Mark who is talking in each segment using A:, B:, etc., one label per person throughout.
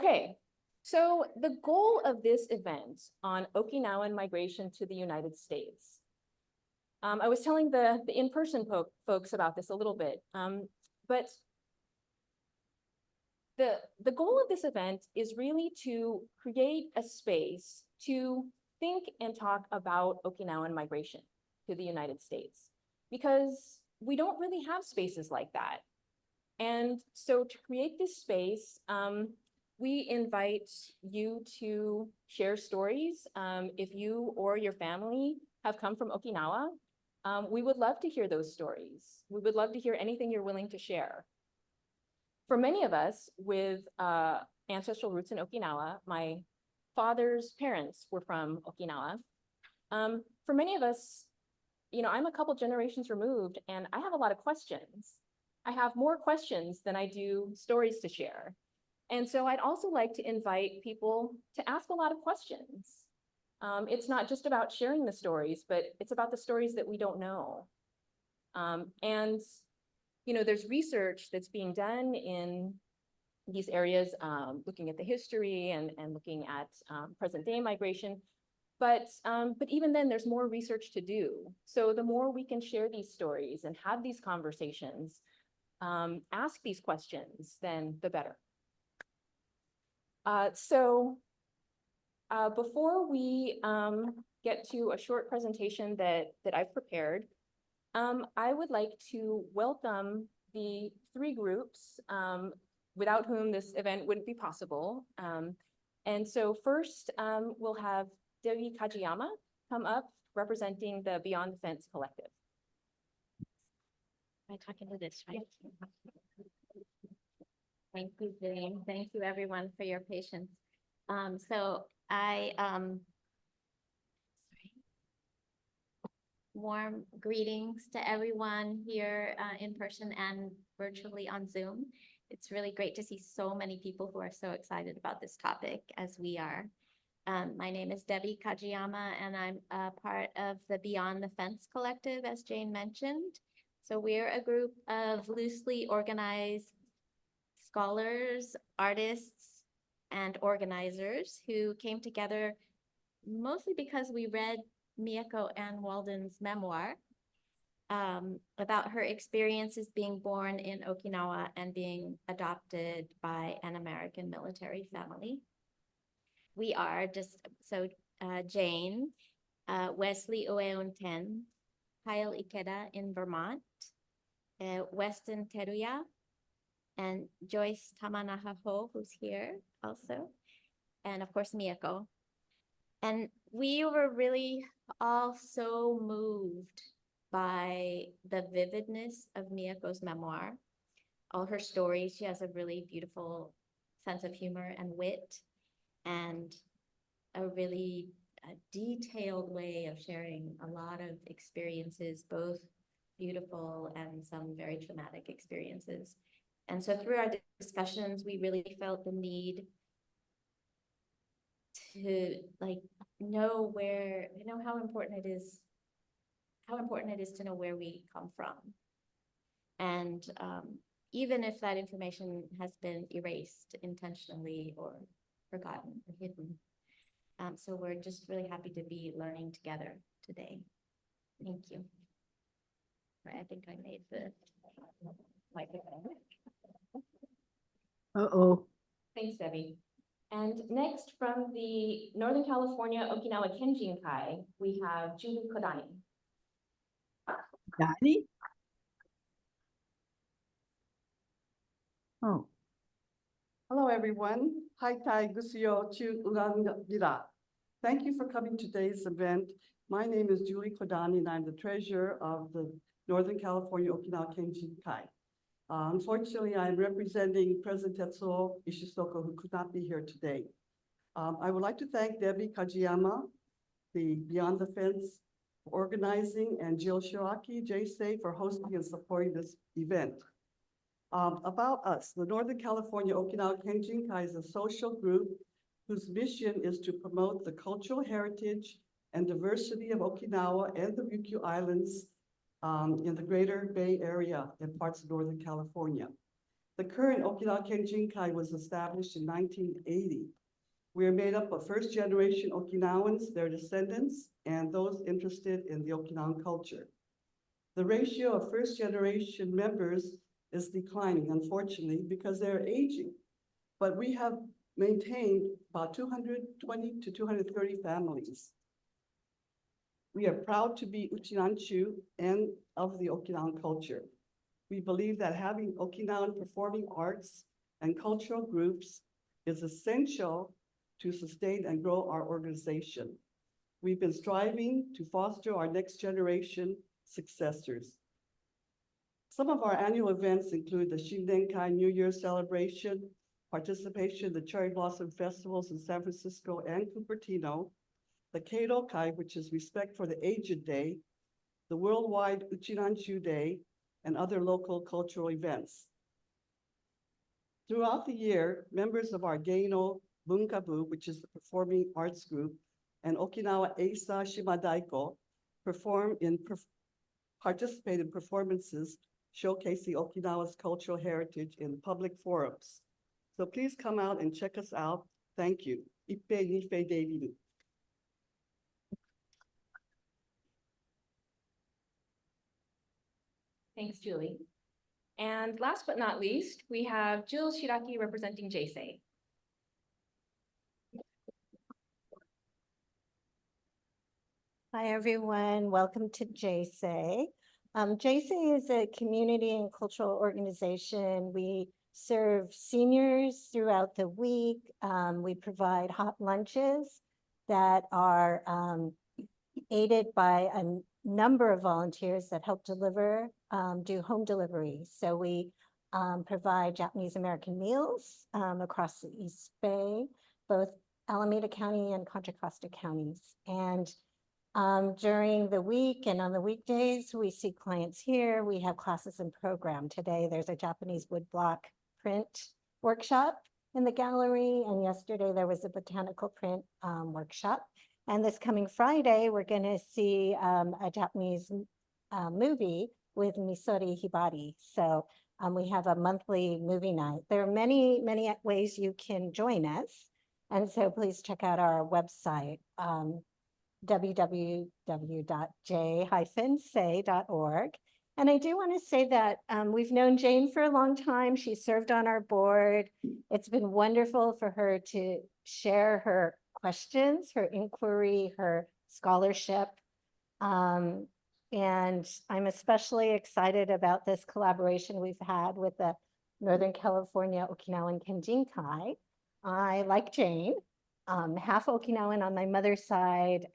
A: Okay, so the goal of this event on Okinawan migration to the United States. I was telling the in-person folks about this a little bit, but the goal of this event is really to create a space to think and talk about Okinawan migration to the United States, because we don't really have spaces like that. And so to create this space, we invite you to share stories. If you or your family have come from Okinawa, we would love to hear those stories. We would love to hear anything you're willing to share. For many of us with ancestral roots in Okinawa, my father's parents were from Okinawa. For many of us, I'm a couple generations removed and I have a lot of questions. I have more questions than I do stories to share. And so I'd also like to invite people to ask a lot of questions. It's not just about sharing the stories, but it's about the stories that we don't know. And there's research that's being done in these areas, looking at the history and looking at present day migration. But even then, there's more research to do. So the more we can share these stories and have these conversations, ask these questions, then the better. Before we get to a short presentation that I've prepared, I would like to welcome the three groups without whom this event wouldn't be possible. And so first, we'll have Devi Kajiyama come up representing the Beyond the Fence Collective.
B: Am I talking to this, right? Thank you, Jane. Thank you, everyone, for your patience. Warm greetings to everyone here in person and virtually on Zoom. It's really great to see so many people who are so excited about this topic as we are. My name is Debbie Kajiyama, and I'm a part of the Beyond the Fence Collective, as Jane mentioned. So we're a group of loosely organized scholars, artists, and organizers who came together mostly because we read Miyako Ann Walden's memoir about her experiences being born in Okinawa and being adopted by an American military family. We are Jane, Wesley Ueunten, Kyle Ikeda in Vermont, Weston Teruya, and Joyce Tamanahaho, who's here also, and of course Miyako. And we were really all so moved by the vividness of Miyako's memoir, all her stories. She has a really beautiful sense of humor and wit, and a really detailed way of sharing a lot of experiences, both beautiful and some very traumatic experiences. And so through our discussions, we really felt the need to know how important it is to know where we come from. And even if that information has been erased intentionally or forgotten or hidden. So we're just really happy to be learning together today. Thank you. Right, I think I made the microphone.
C: Uh-oh.
A: Thanks, Debbie. And next from the Northern California Okinawa Kenjin-kai, we have Julie Kodani.
C: Kodani? Oh.
D: Hello, everyone. Haitai Gusio Chu Urangira. Thank you for coming to today's event. My name is Julie Kodani, and I'm the treasurer of the Northern California Okinawa Kenjin-kai. Unfortunately, I'm representing President Tetsuo Ishisoko, who could not be here today. I would like to thank Debbie Kajiyama, the Beyond the Fence for organizing, and Jill Shiraki, J-Sei for hosting and supporting this event. About us, the Northern California Okinawa Kenjin-kai is a social group whose mission is to promote the cultural heritage and diversity of Okinawa and the Ryukyu Islands in the greater Bay Area and parts of Northern California. The current Okinawa Kenjinkai was established in 1980. We are made up of first-generation Okinawans, their descendants, and those interested in the Okinawan culture. The ratio of first-generation members is declining, unfortunately, because they're aging. But we have maintained about 220 to 230 families. We are proud to be Uchinanchu and of the Okinawan culture. We believe that having Okinawan performing arts and cultural groups is essential to sustain and grow our organization. We've been striving to foster our next generation successors. Some of our annual events include the Shindenkai New Year celebration, participation in the Cherry Blossom Festivals in San Francisco and Cupertino, the Keirokai, which is Respect for the Aged Day, the Worldwide Uchinanchu Day, and other local cultural events. Throughout the year, members of our Geino Bunkabu, which is the performing arts group, and Okinawa Eisa Shimadaiko participate in performances showcasing Okinawa's cultural heritage in public forums. So please come out and check us out. Thank you. Ippe nife deirinu.
A: Thanks, Julie. And last but not least, we have Jill Shiraki representing J-Sei.
C: Hi, everyone. Welcome to J-Sei. J-Sei is a community and cultural organization. We serve seniors throughout the week. We provide hot lunches that are aided by a number of volunteers that help do home delivery. So we provide Japanese American meals across the East Bay, both Alameda County and Contra Costa counties. And during the week and on the weekdays, we see clients here. We have classes and program. Today, there's a Japanese woodblock print workshop in the gallery. And yesterday, there was a botanical print workshop. And this coming Friday, we're going to see a Japanese movie with Misori Hibari. So we have a monthly movie night. There are many, many ways you can join us. And so please check out our website, www.j-sei.org. And I do want to say that we've known Jane for a long time. She served on our board. It's been wonderful for her to share her questions, her inquiry, her scholarship. And I'm especially excited about this collaboration we've had with the Northern California Okinawan Kenjinkai. I, like Jane, half Okinawan on my mother's side,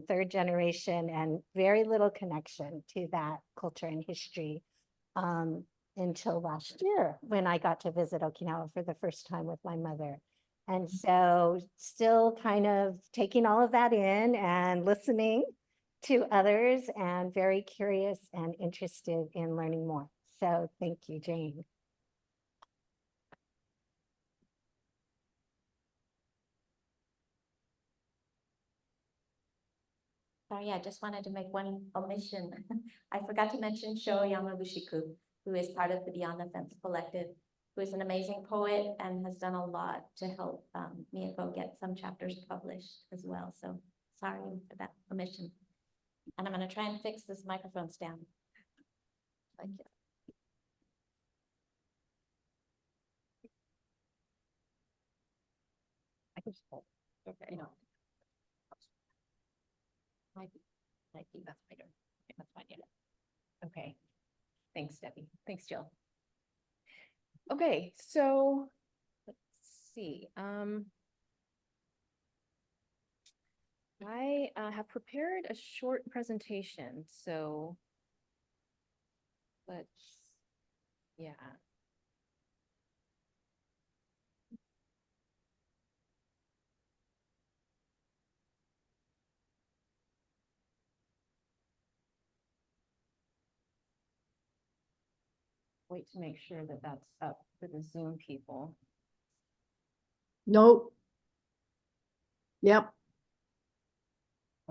C: third generation, and very little connection to that culture and history until last year when I got to visit Okinawa for the first time with my mother. And so still kind of taking all of that in and listening to others and very curious and interested in learning more. So thank you, Jane.
B: Sorry, I just wanted to make one omission. I forgot to mention Sho Yamabushiku, who is part of the Beyond the Fence Collective, who is an amazing poet and has done a lot to help Miyako get some chapters published as well. So sorry for that omission. And I'm going to try and fix this microphone stand. Thank you.
A: I can just hold. Okay. No.
B: Might be
A: That's my turn. Okay, that's fine. Yeah. Okay. Thanks, Debbie. Thanks, Jill. Okay, so let's see. I have prepared a short presentation, so yeah. Wait to make sure that that's up for the Zoom people.
E: Nope. Yep.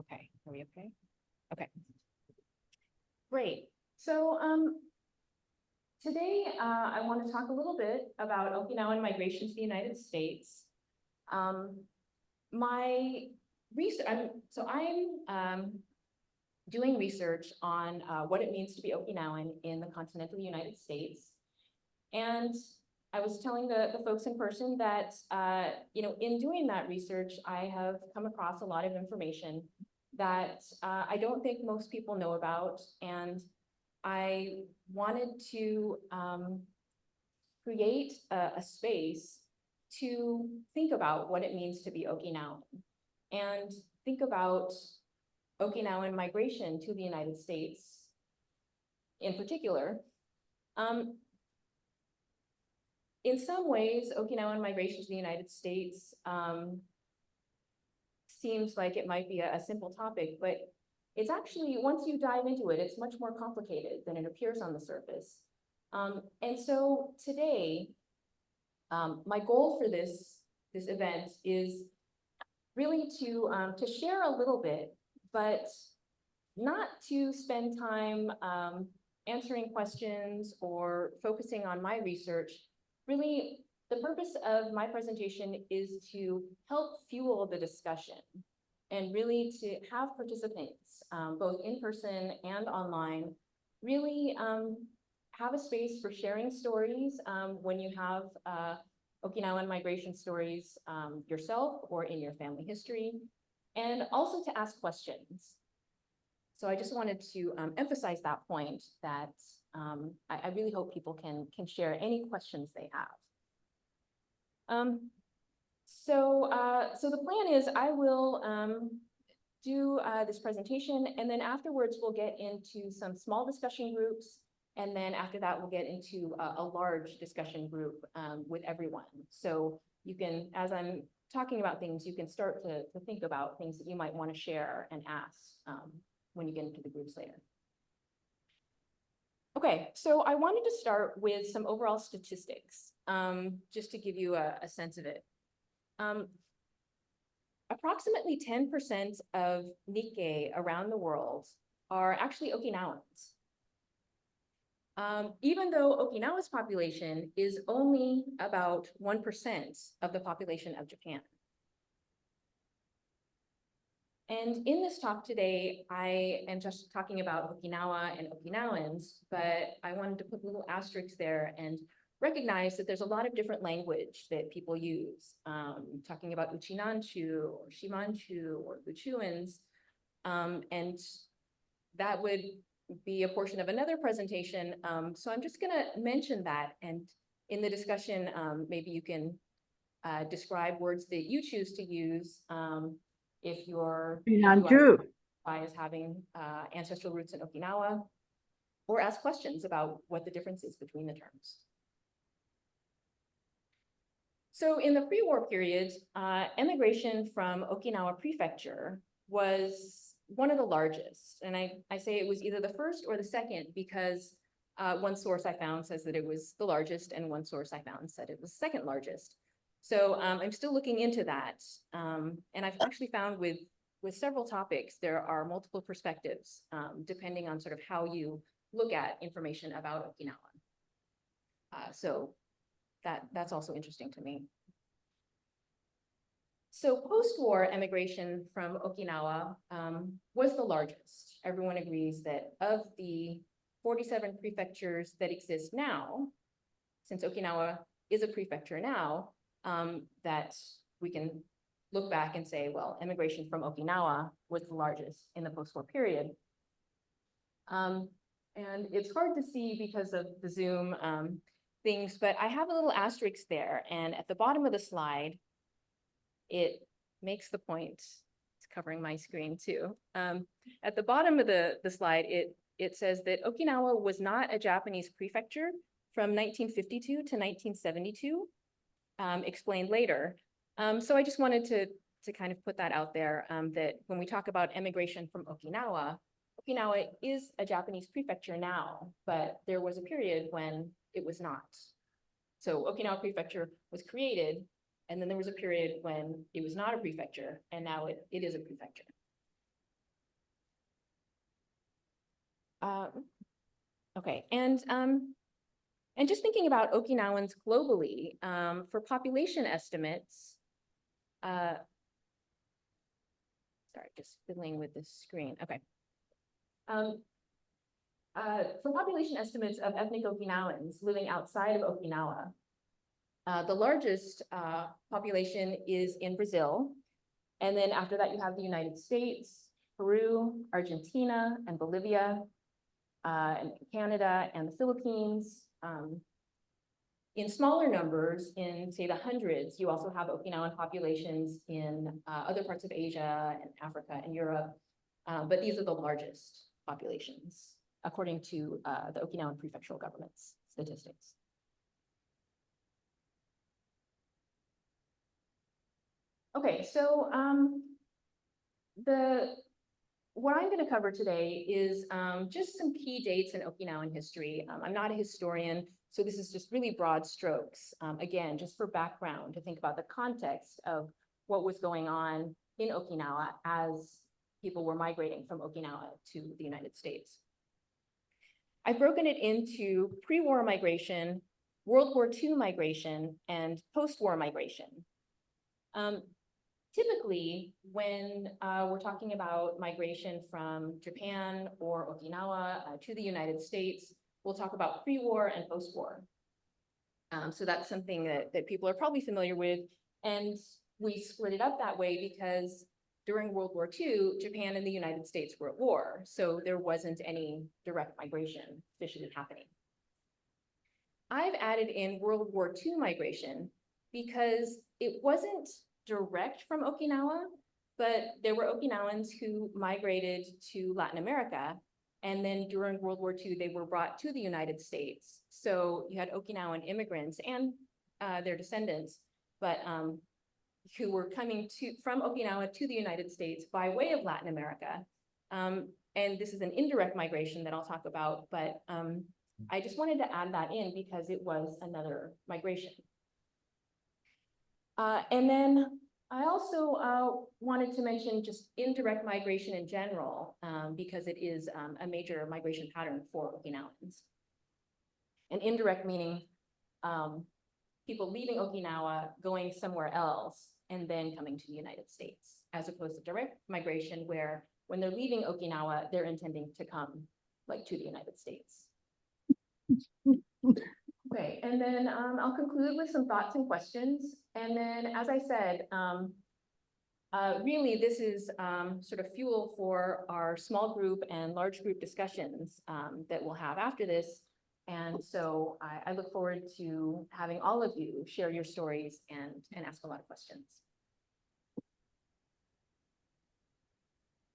A: Okay, are we okay? Okay. Great. So Today, I want to talk a little bit about Okinawan migration to the United States. My research, I'm doing research on what it means to be Okinawan in the continental United States. And I was telling the folks in person that, in doing that research, I have come across a lot of information that I don't think most people know about. And I wanted to create a space to think about what it means to be Okinawan and think about Okinawan migration to the United States in particular. In some ways, Okinawan migration to the United States seems like it might be a simple topic, but it's actually, once you dive into it, it's much more complicated than it appears on the surface. And so today, my goal for this event is really to share a little bit, but not to spend time answering questions or focusing on my research. Really, the purpose of my presentation is to help fuel the discussion and really to have participants, both in person and online, really have a space for sharing stories when you have Okinawan migration stories yourself or in your family history, and also to ask questions. So I just wanted to emphasize that point that I really hope people can share any questions they have. So the plan is I will do this presentation, and then afterwards we'll get into some small discussion groups, and then after that we'll get into a large discussion group with everyone. So you can, as I'm talking about things, you can start to think about things that you might want to share and ask when you get into the groups later. Okay, so I wanted to start with some overall statistics, just to give you a sense of it. Approximately 10% of Nikkei around the world are actually Okinawans. Even though Okinawa's population is only about 1% of the population of Japan. And in this talk today, I am just talking about Okinawa and Okinawans, but I wanted to put a little asterisk there and recognize that there's a lot of different language that people use, talking about Uchinanchu or Shimanchu or Guchuans, and that would be a portion of another presentation. So I'm just gonna mention that, and in the discussion, maybe you can describe words that you choose to use if you identify as having ancestral roots in Okinawa, or ask questions about what the difference is between the terms. So in the pre-war period, emigration from Okinawa Prefecture was one of the largest. And I say it was either the first or the second because one source I found says that it was the largest, and one source I found said it was second largest. So I'm still looking into that. And I've actually found with several topics, there are multiple perspectives, depending on sort of how you look at information about Okinawa. So that's also interesting to me. So post-war emigration from Okinawa was the largest. Everyone agrees that of the 47 prefectures that exist now, since Okinawa is a prefecture now, that we can look back and say, well, emigration from Okinawa was the largest in the post-war period. And it's hard to see because of the Zoom things, but I have a little asterisk there. And at the bottom of the slide, it makes the point, it's covering my screen too. At the bottom of the slide, it says that Okinawa was not a Japanese prefecture from 1952 to 1972, explained later. So I just wanted to kind of put that out there, that when we talk about emigration from Okinawa, Okinawa is a Japanese prefecture now, but there was a period when it was not. So Okinawa Prefecture was created, and then there was a period when it was not a prefecture, and now it is a prefecture. Okay, and And just thinking about Okinawans globally, for population estimates, sorry, just fiddling with this screen, okay. For population estimates of ethnic Okinawans living outside of Okinawa, the largest population is in Brazil. And then after that, you have the United States, Peru, Argentina, and Bolivia, and Canada, and the Philippines. In smaller numbers, in say the hundreds, you also have Okinawan populations in other parts of Asia and Africa and Europe. But these are the largest populations, according to the Okinawan prefectural government's statistics. Okay, so what I'm going to cover today is just some key dates in Okinawan history. I'm not a historian, so this is just really broad strokes. Again, just for background, to think about the context of what was going on in Okinawa as people were migrating from Okinawa to the United States. I've broken it into pre-war migration, World War II migration, and post-war migration. Typically, when we're talking about migration from Japan or Okinawa to the United States, we'll talk about pre-war and post-war. So that's something that people are probably familiar with. And we split it up that way because during World War II, Japan and the United States were at war. So there wasn't any direct migration officially happening. I've added in World War II migration because it wasn't direct from Okinawa, but there were Okinawans who migrated to Latin America. And then during World War II, they were brought to the United States. So you had Okinawan immigrants and their descendants, but who were coming from Okinawa to the United States by way of Latin America. And this is an indirect migration that I'll talk about, but I just wanted to add that in because it was another migration. And then I also wanted to mention just indirect migration in general, because it is a major migration pattern for Okinawans. And indirect meaning people leaving Okinawa, going somewhere else, and then coming to the United States, as opposed to direct migration, where when they're leaving Okinawa, they're intending to come like to the United States. Okay, and then I'll conclude with some thoughts and questions. And then, as I said, really this is sort of fuel for our small group and large group discussions that we'll have after this. And so I look forward to having all of you share your stories and ask a lot of questions.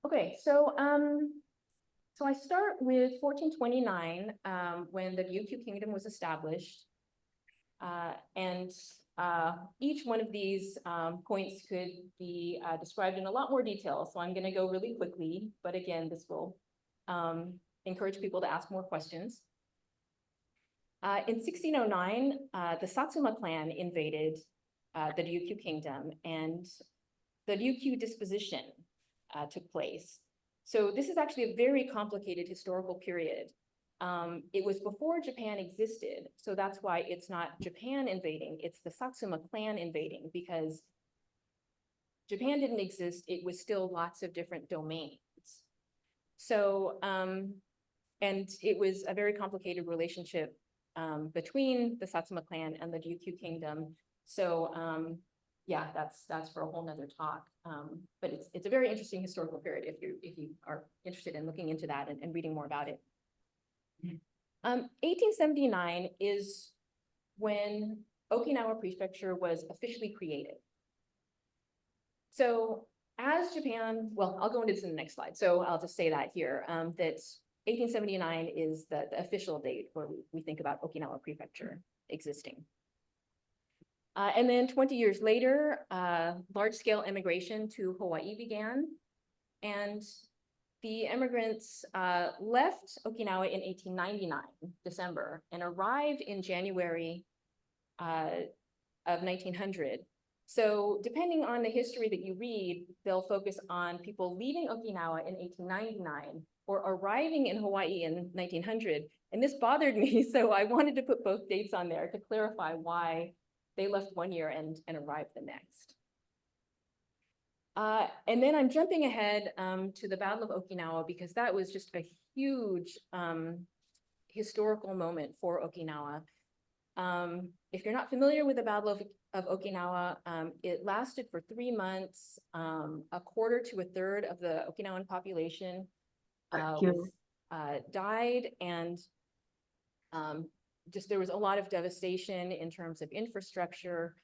A: Okay, so I start with 1429, when the Ryukyu Kingdom was established. And each one of these points could be described in a lot more detail. So I'm going to go really quickly, but again, this will encourage people to ask more questions. In 1609, the Satsuma clan invaded the Ryukyu Kingdom, and the Ryukyu disposition took place. So this is actually a very complicated historical period. It was before Japan existed, so that's why it's not Japan invading, it's the Satsuma clan invading, because Japan didn't exist, it was still lots of different domains. So, and it was a very complicated relationship between the Satsuma clan and the Ryukyu Kingdom. So yeah, that's for a whole nother talk. But it's a very interesting historical period if you are interested in looking into that and reading more about it. 1879 is when Okinawa Prefecture was officially created. So as Japan, well, I'll go into this in the next slide. So I'll just say that here, that 1879 is the official date where we think about Okinawa Prefecture existing. And then 20 years later, large-scale immigration to Hawaii began. And the immigrants left Okinawa in 1899, December, and arrived in January of 1900. So depending on the history that you read, they'll focus on people leaving Okinawa in 1899 or arriving in Hawaii in 1900, And this bothered me, so I wanted to put both dates on there to clarify why they left one year and arrived the next. And then I'm jumping ahead to the Battle of Okinawa because that was just a huge historical moment for Okinawa. If you're not familiar with the Battle of Okinawa, it lasted for 3 months. A quarter to a third of the Okinawan population died, and just there was a lot of devastation in terms of infrastructure.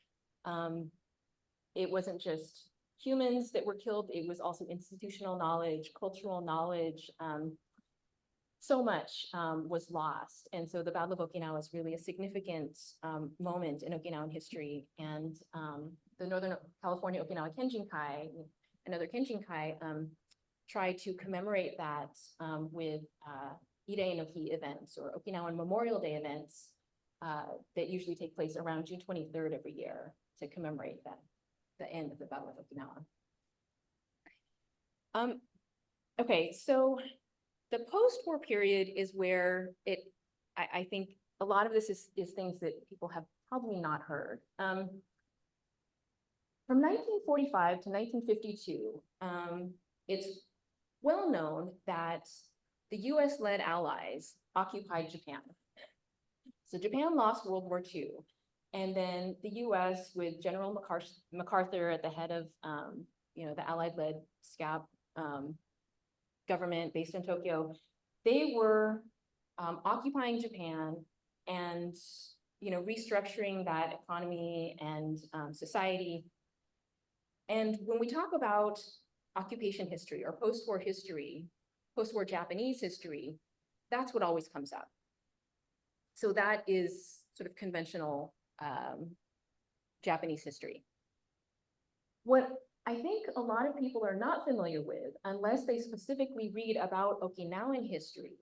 A: It wasn't just humans that were killed, it was also institutional knowledge, cultural knowledge. So much was lost. And so the Battle of Okinawa is really a significant moment in Okinawan history. And the Northern California Okinawa Kenjinkai, another Kenjinkai, tried to commemorate that with Irei no Hi events or Okinawan Memorial Day events that usually take place around June 23rd every year to commemorate that, the end of the Battle of Okinawa. Okay, so the post-war period is where I think a lot of this is things that people have probably not heard. From 1945 to 1952, it's well known that the US-led allies occupied Japan. So Japan lost World War II, and then the US, with General MacArthur at the head of the Allied-led SCAP government based in Tokyo, they were occupying Japan and restructuring that economy and society. And when we talk about occupation history or post-war history, post-war Japanese history, that's what always comes up. So that is sort of conventional Japanese history. What I think a lot of people are not familiar with, unless they specifically read about Okinawan history,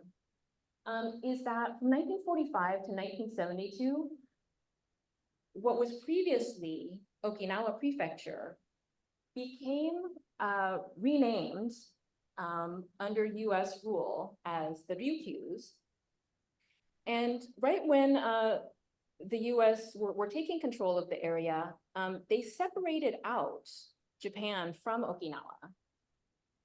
A: is that from 1945 to 1972, what was previously Okinawa Prefecture became renamed under US rule as the Ryukyus. And right when the US were taking control of the area, they separated out Japan from Okinawa.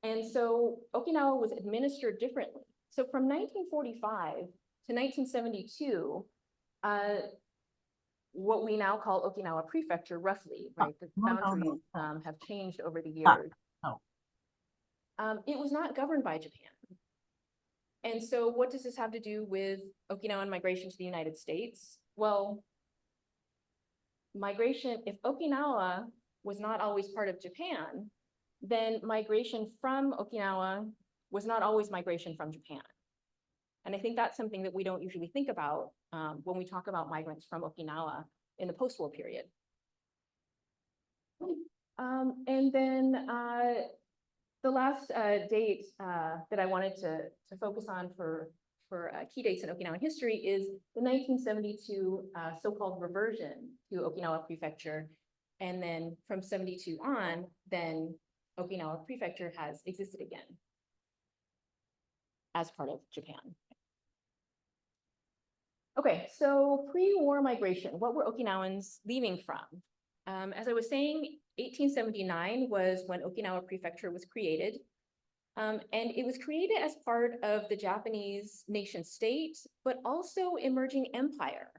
A: And so Okinawa was administered differently. So from 1945 to 1972, what we now call Okinawa Prefecture, roughly, right? The boundaries have changed over the years. It was not governed by Japan. And so what does this have to do with Okinawan migration to the United States? Well, migration, if Okinawa was not always part of Japan, then migration from Okinawa was not always migration from Japan. And I think that's something that we don't usually think about when we talk about migrants from Okinawa in the post-war period. And then the last date that I wanted to focus on for key dates in Okinawan history is the 1972 so-called reversion to Okinawa Prefecture. And then from 72 on, then Okinawa Prefecture has existed again as part of Japan. Okay, so pre-war migration, what were Okinawans leaving from? As I was saying, 1879 was when Okinawa Prefecture was created. And it was created as part of the Japanese nation state, but also emerging empire.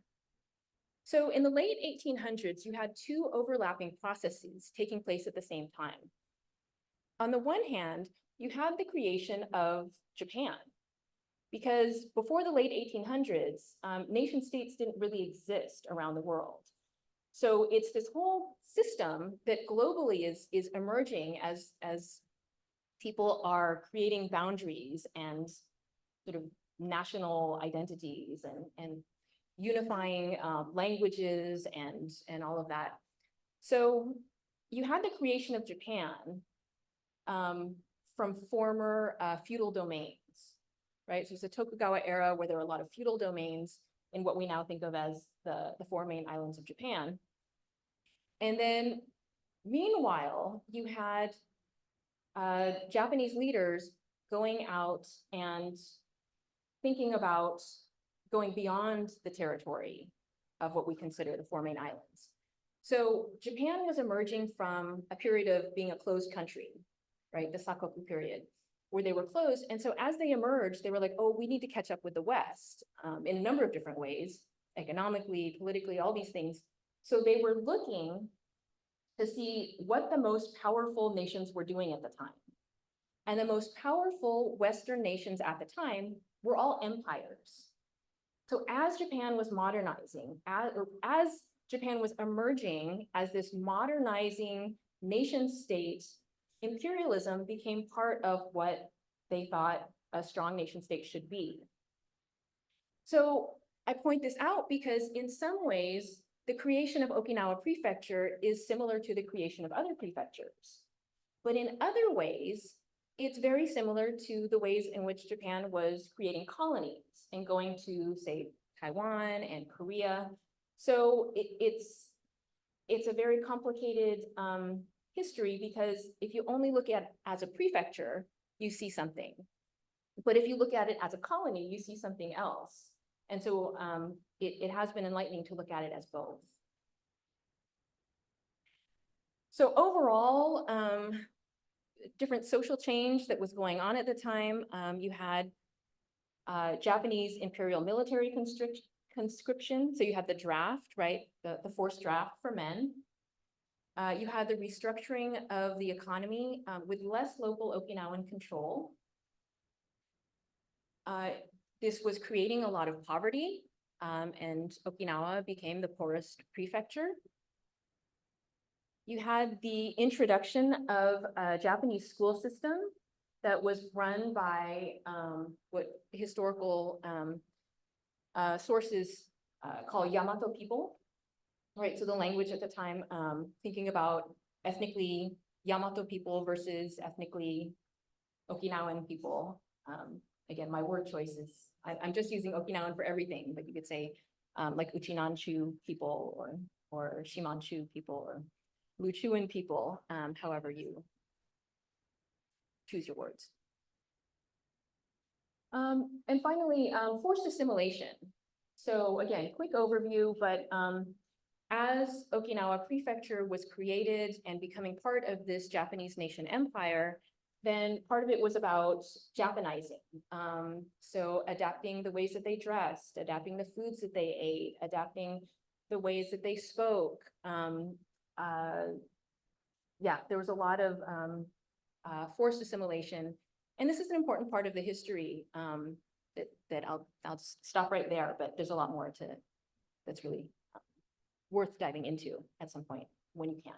A: So in the late 1800s, you had two overlapping processes taking place at the same time. On the one hand, you had the creation of Japan, because before the late 1800s, nation states didn't really exist around the world. So it's this whole system that globally is emerging as people are creating boundaries and sort of national identities and unifying languages and all of that. So you had the creation of Japan from former feudal domains, right? So it's the Tokugawa era where there were a lot of feudal domains in what we now think of as the four main islands of Japan. And then meanwhile, you had Japanese leaders going out and thinking about going beyond the territory of what we consider the four main islands. So Japan was emerging from a period of being a closed country, right? The Sakoku period, where they were closed. And so as they emerged, they were like, oh, we need to catch up with the West in a number of different ways, economically, politically, all these things. So they were looking to see what the most powerful nations were doing at the time. And the most powerful Western nations at the time were all empires. So as Japan was modernizing, as Japan was emerging as this modernizing nation state, imperialism became part of what they thought a strong nation state should be. So I point this out because in some ways, the creation of Okinawa Prefecture is similar to the creation of other prefectures. But in other ways, it's very similar to the ways in which Japan was creating colonies and going to, say, Taiwan and Korea. So it's a very complicated history, because if you only look at it as a prefecture, you see something. But if you look at it as a colony, you see something else. And so it has been enlightening to look at it as both. So overall, different social change that was going on at the time. You had Japanese imperial military conscription. So you had the draft, right? The forced draft for men. You had the restructuring of the economy with less local Okinawan control. This was creating a lot of poverty, and Okinawa became the poorest prefecture. You had the introduction of a Japanese school system that was run by what historical sources call Yamato people, right? So the language at the time, thinking about ethnically Yamato people versus ethnically Okinawan people. Again, my word choices, I'm just using Okinawan for everything, but you could say like Uchinanchu people or Shimanchu people or Luchuan people, however you choose your words. And finally, forced assimilation. So again, quick overview, but as Okinawa Prefecture was created and becoming part of this Japanese nation empire, then part of it was about Japanizing. So adapting the ways that they dressed, adapting the foods that they ate, adapting the ways that they spoke. Yeah, there was a lot of forced assimilation. And this is an important part of the history that I'll stop right there, but there's a lot more that's really worth diving into at some point when you can.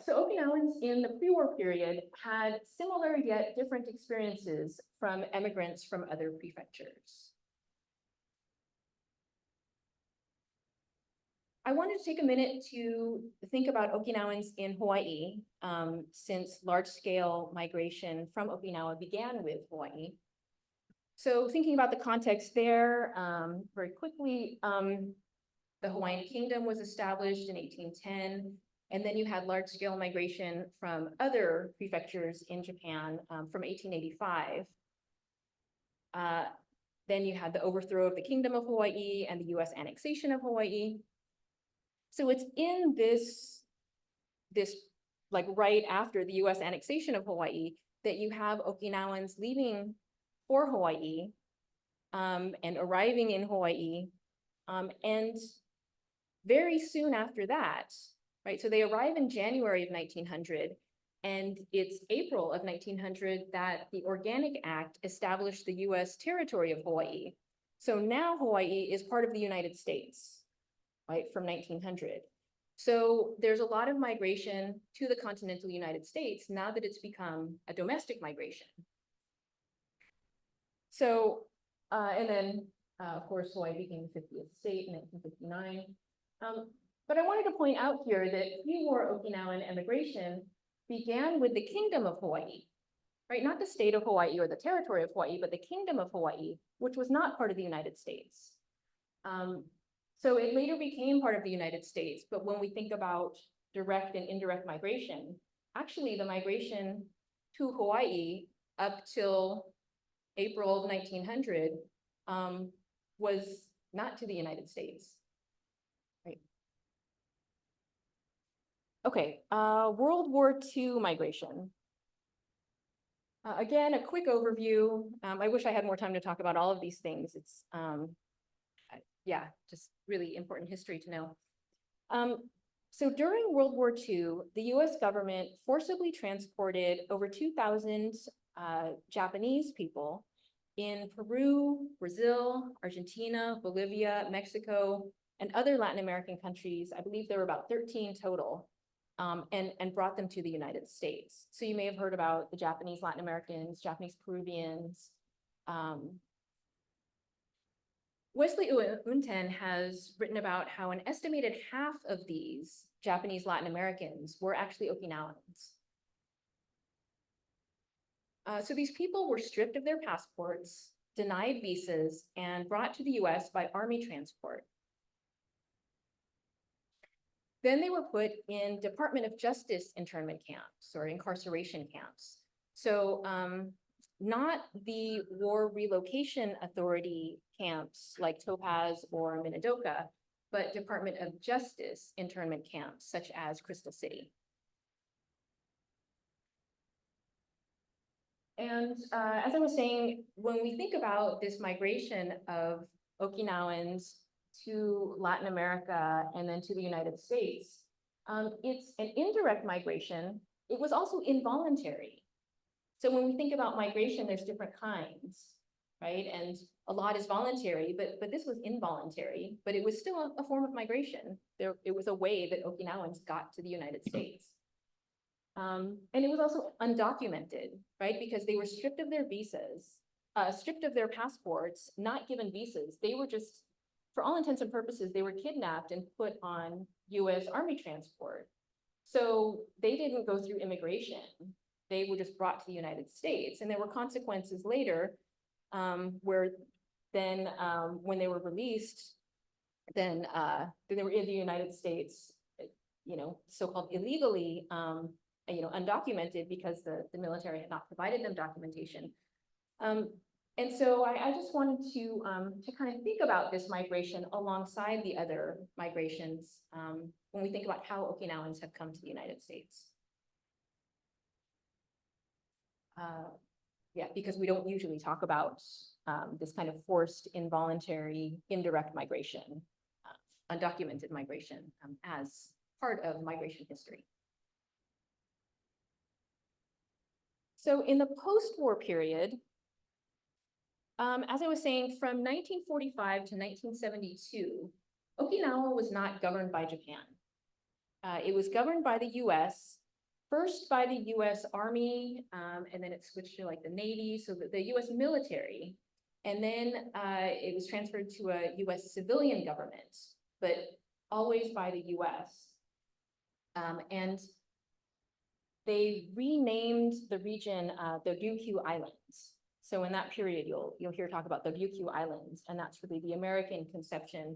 A: So Okinawans in the pre-war period had similar yet different experiences from immigrants from other prefectures. I wanted to take a minute to think about Okinawans in Hawaii, since large-scale migration from Okinawa began with Hawaii. So thinking about the context there, very quickly, the Hawaiian Kingdom was established in 1810, and then you had large-scale migration from other prefectures in Japan from 1885. Then you had the overthrow of the Kingdom of Hawaii and the US annexation of Hawaii. So it's in this like right after the US annexation of Hawaii that you have Okinawans leaving for Hawaii and arriving in Hawaii. And very soon after that, right? So they arrive in January of 1900, and it's April of 1900 that the Organic Act established the US territory of Hawaii. So now Hawaii is part of the United States, right, from 1900. So there's a lot of migration to the continental United States now that it's become a domestic migration. So, and then, of course, Hawaii became the 50th state in 1959. But I wanted to point out here that pre-war Okinawan immigration began with the Kingdom of Hawaii, right? Not the state of Hawaii or the territory of Hawaii, but the Kingdom of Hawaii, which was not part of the United States. So it later became part of the United States, but when we think about direct and indirect migration, actually the migration to Hawaii up till April of 1900, was not to the United States. Right. Okay, World War II migration. Again, a quick overview. I wish I had more time to talk about all of these things. It's, yeah, just really important history to know. So during World War II, the US government forcibly transported over 2,000 Japanese people in Peru, Brazil, Argentina, Bolivia, Mexico, and other Latin American countries. I believe there were about 13 total, and brought them to the United States. So you may have heard about the Japanese Latin Americans, Japanese Peruvians. Wesley Unten has written about how an estimated half of these Japanese Latin Americans were actually Okinawans. So these people were stripped of their passports, denied visas, and brought to the US by army transport. Then they were put in Department of Justice internment camps or incarceration camps. So not the War Relocation Authority camps like Topaz or Minidoka, but Department of Justice internment camps such as Crystal City. And as I was saying, when we think about this migration of Okinawans to Latin America and then to the United States, it's an indirect migration. It was also involuntary. So when we think about migration, there's different kinds, right? And a lot is voluntary, but this was involuntary, but it was still a form of migration. It was a way that Okinawans got to the United States. And it was also undocumented, right? Because they were stripped of their visas, stripped of their passports, not given visas. They were just, for all intents and purposes, they were kidnapped and put on US Army transport. So they didn't go through immigration. They were just brought to the United States. And there were consequences later where then when they were released, then they were in the United States, you know, so-called illegally, you know, undocumented because the military had not provided them documentation. And so I just wanted to kind of think about this migration alongside the other migrations when we think about how Okinawans have come to the United States. Yeah, because we don't usually talk about this kind of forced, involuntary, indirect migration, undocumented migration as part of migration history. So in the post-war period, as I was saying, from 1945 to 1972, Okinawa was not governed by Japan. It was governed by the US, first by the US Army, and then it switched to like the Navy, so the US military. And then it was transferred to a US civilian government, but always by the US. And they renamed the region the Ryukyu Islands. So in that period, you'll hear talk about the Ryukyu Islands, and that's really the American conception,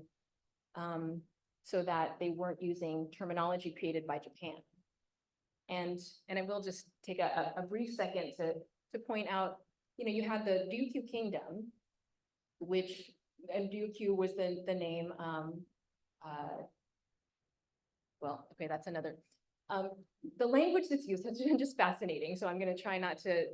A: so that they weren't using terminology created by Japan. And I will just take a brief second to point out, you know, you had the Ryukyu Kingdom, which, and Ryukyu was the name, well, okay, that's another. The language that's used has been just fascinating, so I'm going to try not to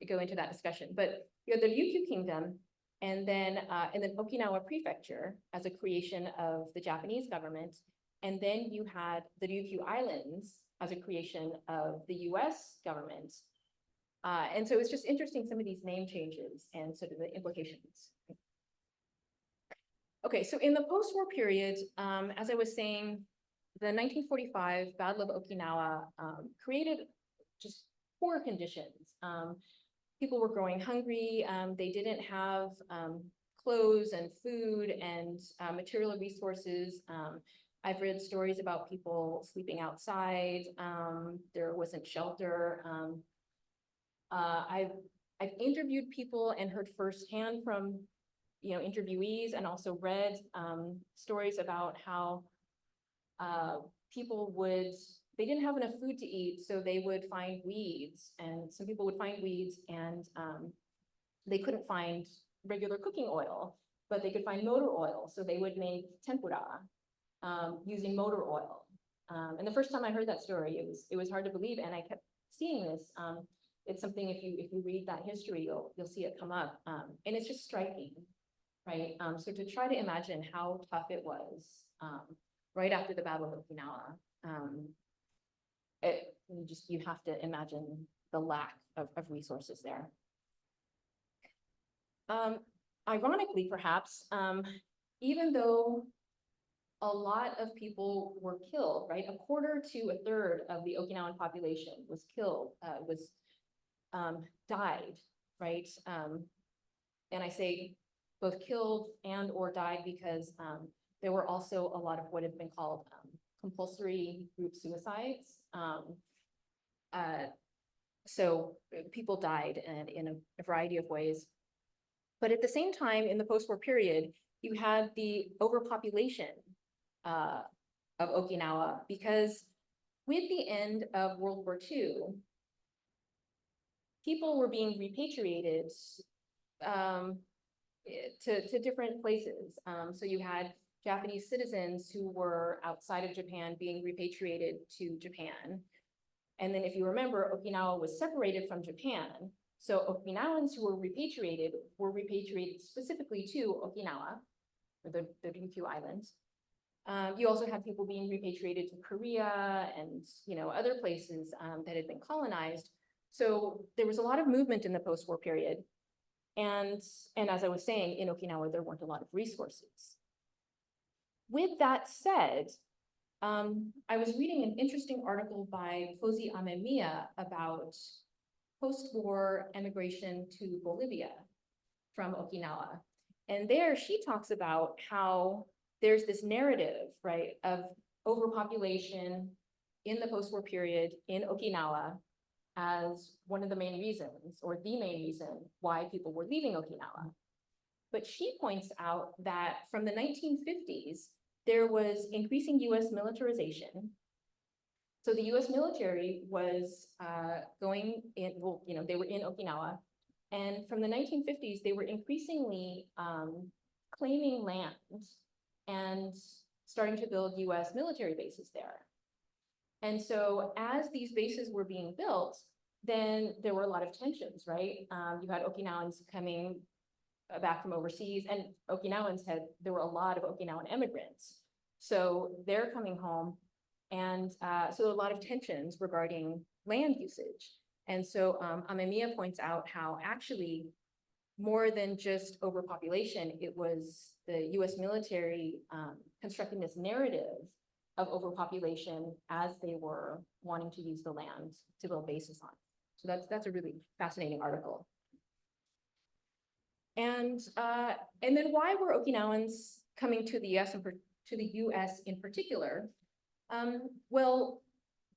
A: go into that discussion. But you have the Ryukyu Kingdom, and then Okinawa Prefecture as a creation of the Japanese government, and then you had the Ryukyu Islands as a creation of the U.S. government. And so it's just interesting, some of these name changes and sort of the implications. Okay, so in the post-war period, as I was saying, the 1945 Battle of Okinawa created just poor conditions. People were growing hungry. They didn't have clothes and food and material resources. I've read stories about people sleeping outside. There wasn't shelter. I've interviewed people and heard firsthand from, you know, interviewees, and also read stories about how people would they didn't have enough food to eat, so they would find weeds, and some people would find weeds, and they couldn't find regular cooking oil, but they could find motor oil, so they would make tempura using motor oil. And the first time I heard that story, it was hard to believe, and I kept seeing this. It's something, if you read that history, you'll see it come up, and it's just striking, right? So to try to imagine how tough it was right after the Battle of Okinawa, you have to imagine the lack of resources there. Ironically, perhaps, even though a lot of people were killed, right? A quarter to a third of the Okinawan population was killed, died, right? And I say both killed and or died because there were also a lot of what have been called compulsory group suicides. So people died in a variety of ways. But at the same time, in the post-war period, you had the overpopulation of Okinawa, because with the end of World War II, people were being repatriated to different places. So you had Japanese citizens who were outside of Japan being repatriated to Japan. And then if you remember, Okinawa was separated from Japan. So Okinawans who were repatriated specifically to Okinawa, or the Ryukyu Islands. You also had people being repatriated to Korea and other places that had been colonized. So there was a lot of movement in the post-war period. And as I was saying, in Okinawa, there weren't a lot of resources. With that said, I was reading an interesting article by Kozi Amemiya about post-war emigration to Bolivia from Okinawa. And there she talks about how there's this narrative, right, of overpopulation in the post-war period in Okinawa as one of the main reasons, or the main reason, why people were leaving Okinawa. But she points out that from the 1950s, there was increasing US militarization. So the US military was going in, well, they were in Okinawa. And from the 1950s, they were increasingly claiming land and starting to build US military bases there. And so as these bases were being built, then there were a lot of tensions, right? You had Okinawans coming back from overseas, and there were a lot of Okinawan immigrants. So they're coming home, and so a lot of tensions regarding land usage. And so Amemiya points out how actually more than just overpopulation, it was the US military constructing this narrative of overpopulation as they were wanting to use the land to build bases on. So that's a really fascinating article. And then why were Okinawans coming to the US in particular? Well,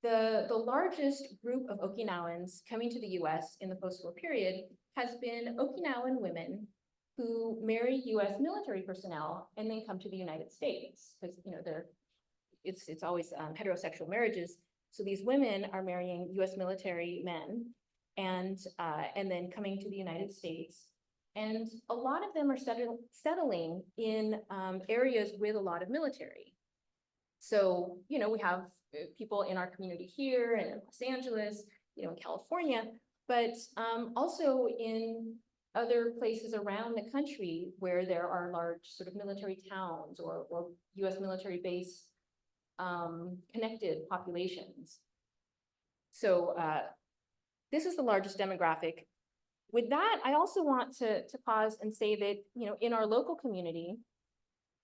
A: the largest group of Okinawans coming to the US in the post-war period has been Okinawan women who marry US military personnel and then come to the United States, because it's always heterosexual marriages. So these women are marrying US military men and then coming to the United States. And a lot of them are settling in areas with a lot of military. So, we have people in our community here and in Los Angeles, in California, but also in other places around the country where there are large sort of military towns or US military base connected populations. So this is the largest demographic. With that, I also want to pause and say that, in our local community,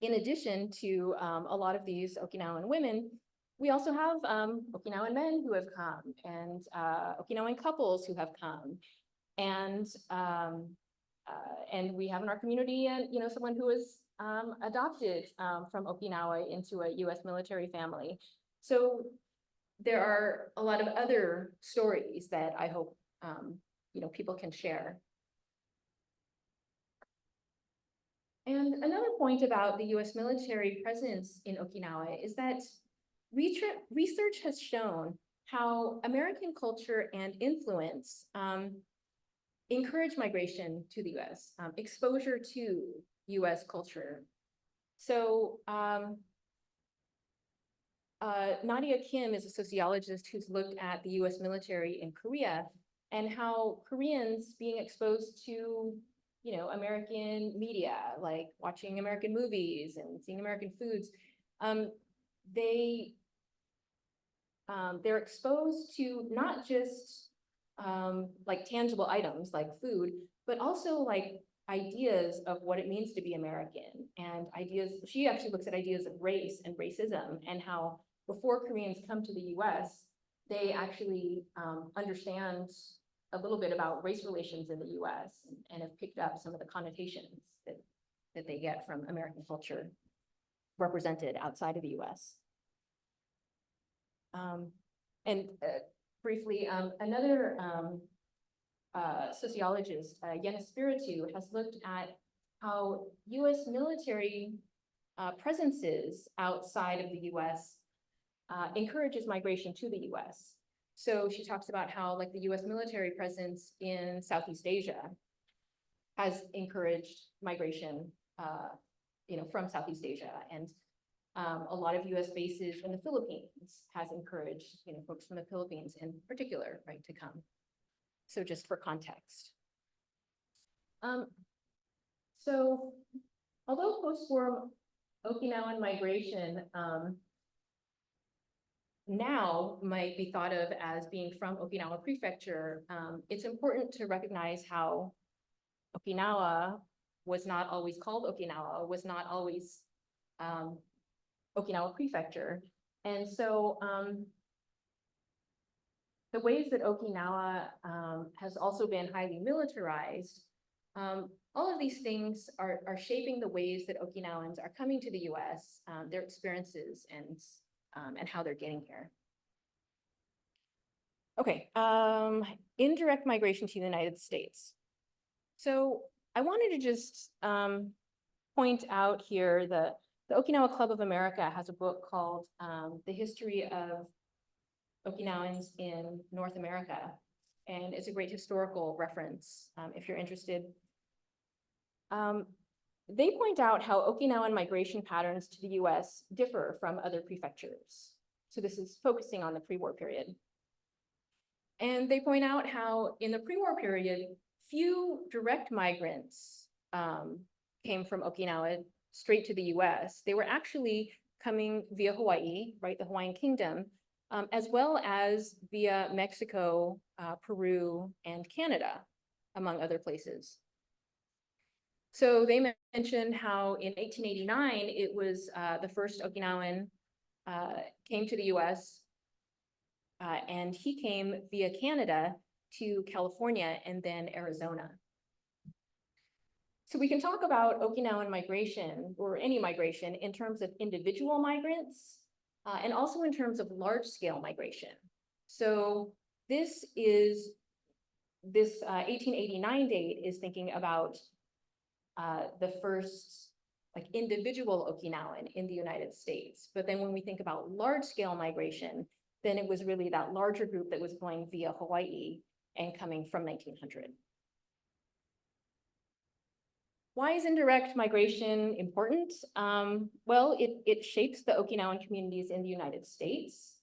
A: in addition to a lot of these Okinawan women, we also have Okinawan men who have come, and Okinawan couples who have come, and we have in our community, someone who was adopted from Okinawa into a US military family. So there are a lot of other stories that I hope people can share. And another point about the US military presence in Okinawa is that research has shown how American culture and influence encourage migration to the US, exposure to US culture. So Nadia Kim is a sociologist who's looked at the US military in Korea and how Koreans being exposed to, you know, American media, like watching American movies and seeing American foods, they're exposed to not just like tangible items like food, but also like ideas of what it means to be American and ideas. She actually looks at ideas of race and racism and how before Koreans come to the US, they actually understand a little bit about race relations in the US and have picked up some of the connotations that they get from American culture represented outside of the US. Briefly, another sociologist, Yamashiro, has looked at how US military presences outside of the US encourages migration to the US. So she talks about how like the US military presence in Southeast Asia has encouraged migration, you know, from Southeast Asia, and a lot of US bases in the Philippines has encouraged, you know, folks from the Philippines in particular, right, to come. So just for context. So although post-war Okinawan migration now might be thought of as being from Okinawa Prefecture, it's important to recognize how Okinawa was not always called Okinawa, was not always Okinawa Prefecture. And so the ways that Okinawa has also been highly militarized, all of these things are shaping the ways that Okinawans are coming to the US, their experiences and how they're getting here. Okay, indirect migration to the United States. So I wanted to just point out here that the Okinawa Club of America has a book called The History of Okinawans in North America. And it's a great historical reference if you're interested. They point out how Okinawan migration patterns to the US differ from other prefectures. So this is focusing on the pre-war period. And they point out how in the pre-war period, few direct migrants came from Okinawa straight to the US. They were actually coming via Hawaii, right, the Hawaiian Kingdom, as well as via Mexico, Peru, and Canada, among other places. So they mentioned how in 1889, it was the first Okinawan came to the US, and he came via Canada to California and then Arizona. So we can talk about Okinawan migration or any migration in terms of individual migrants and also in terms of large-scale migration. So this 1889 date is thinking about the first like individual Okinawan in the United States. But then when we think about large-scale migration, then it was really that larger group that was going via Hawaii and coming from 1900. Why is indirect migration important? Well, it shapes the Okinawan communities in the United States.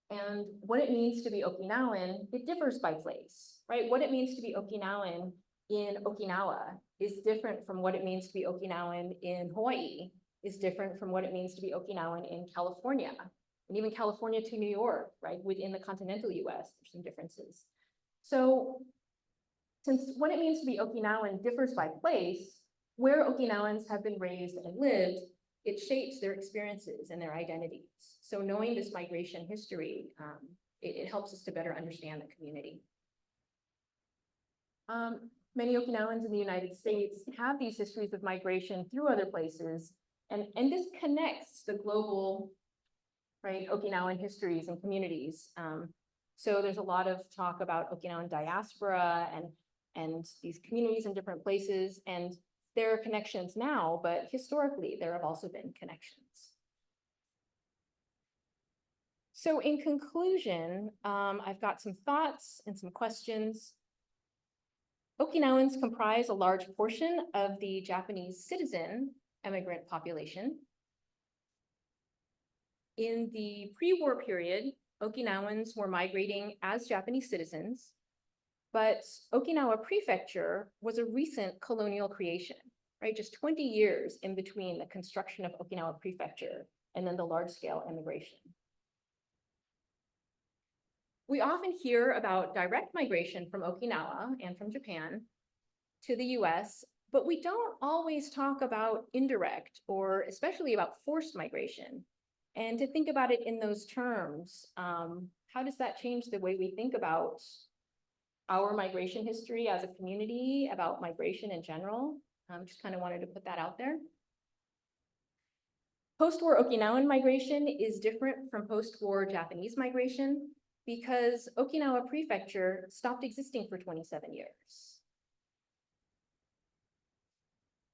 A: And what it means to be Okinawan, it differs by place, right? What it means to be Okinawan in Okinawa is different from what it means to be Okinawan in Hawaii, is different from what it means to be Okinawan in California, and even California to New York, right? Within the continental US, there's some differences. So since what it means to be Okinawan differs by place, where Okinawans have been raised and lived, it shapes their experiences and their identities. So knowing this migration history, it helps us to better understand the community. Many Okinawans in the United States have these histories of migration through other places, and this connects the global, right, Okinawan histories and communities. So there's a lot of talk about Okinawan diaspora and these communities in different places, and there are connections now, but historically there have also been connections. So in conclusion, I've got some thoughts and some questions. Okinawans comprise a large portion of the Japanese citizen immigrant population. In the pre-war period, Okinawans were migrating as Japanese citizens, but Okinawa Prefecture was a recent colonial creation, right? Just 20 years in between the construction of Okinawa Prefecture and then the large-scale immigration. We often hear about direct migration from Okinawa and from Japan to the US, but we don't always talk about indirect or especially about forced migration. And to think about it in those terms, how does that change the way we think about our migration history as a community, about migration in general? Just kind of wanted to put that out there. Post-war Okinawan migration is different from post-war Japanese migration because Okinawa Prefecture stopped existing for 27 years.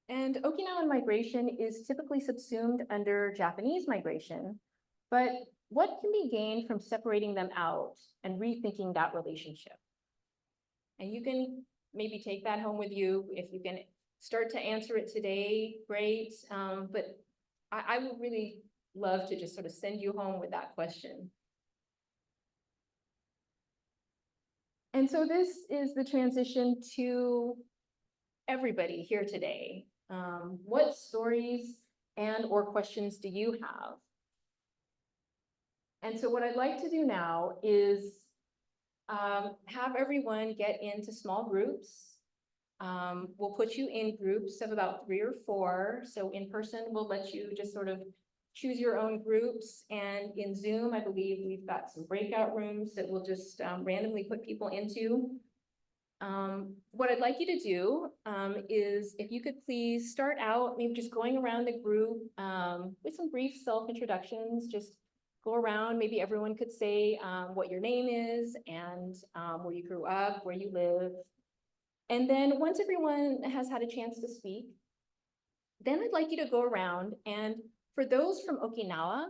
A: And Okinawan migration is typically subsumed under Japanese migration, but what can be gained from separating them out and rethinking that relationship? And you can maybe take that home with you. If you can start to answer it today, great. But I would really love to just sort of send you home with that question. And so this is the transition to everybody here today. What stories and or questions do you have? And so what I'd like to do now is have everyone get into small groups. We'll put you in groups of about 3 or 4. So in person, we'll let you just sort of choose your own groups. And in Zoom, I believe we've got some breakout rooms that we'll just randomly put people into. What I'd like you to do is if you could please start out maybe just going around the group with some brief self-introductions. Just go around, maybe everyone could say what your name is and where you grew up, where you live. And then once everyone has had a chance to speak, then I'd like you to go around and for those from Okinawa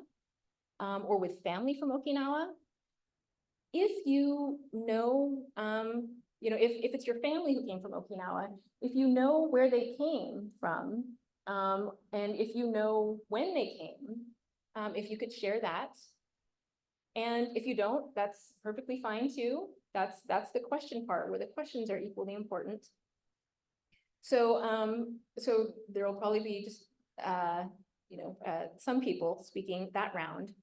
A: or with family from Okinawa, if you know, if it's your family who came from Okinawa, if you know where they came from, and if you know when they came, if you could share that. And if you don't, that's perfectly fine too. That's the question part where the questions are equally important. So, so there will probably be just, some people speaking that round.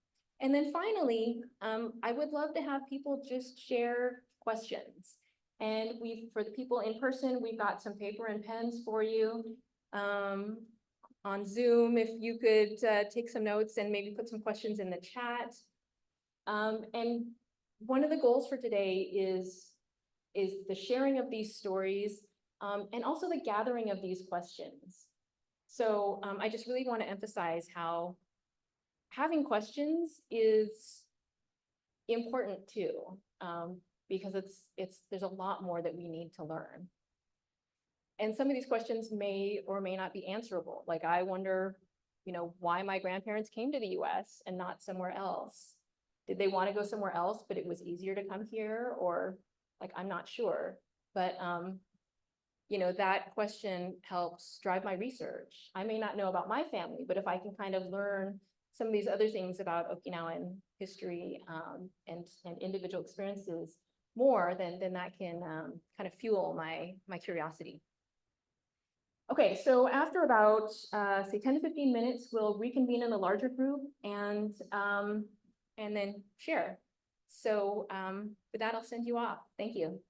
A: And then finally, I would love to have people just share questions. And for the people in person, we've got some paper and pens for you. On Zoom, if you could take some notes and maybe put some questions in the chat. And one of the goals for today is the sharing of these stories and also the gathering of these questions. So I just really want to emphasize how having questions is important too, because there's a lot more that we need to learn. And some of these questions may or may not be answerable. Like I wonder, why my grandparents came to the US and not somewhere else. Did they want to go somewhere else, but it was easier to come here? Or like, I'm not sure. But, that question helps drive my research. I may not know about my family, but if I can kind of learn some of these other things about Okinawan history and individual experiences more, then that can kind of fuel my curiosity. Okay, so after about, say 10 to 15 minutes, we'll reconvene in a larger group and then share. So with that, I'll send you off. Thank you.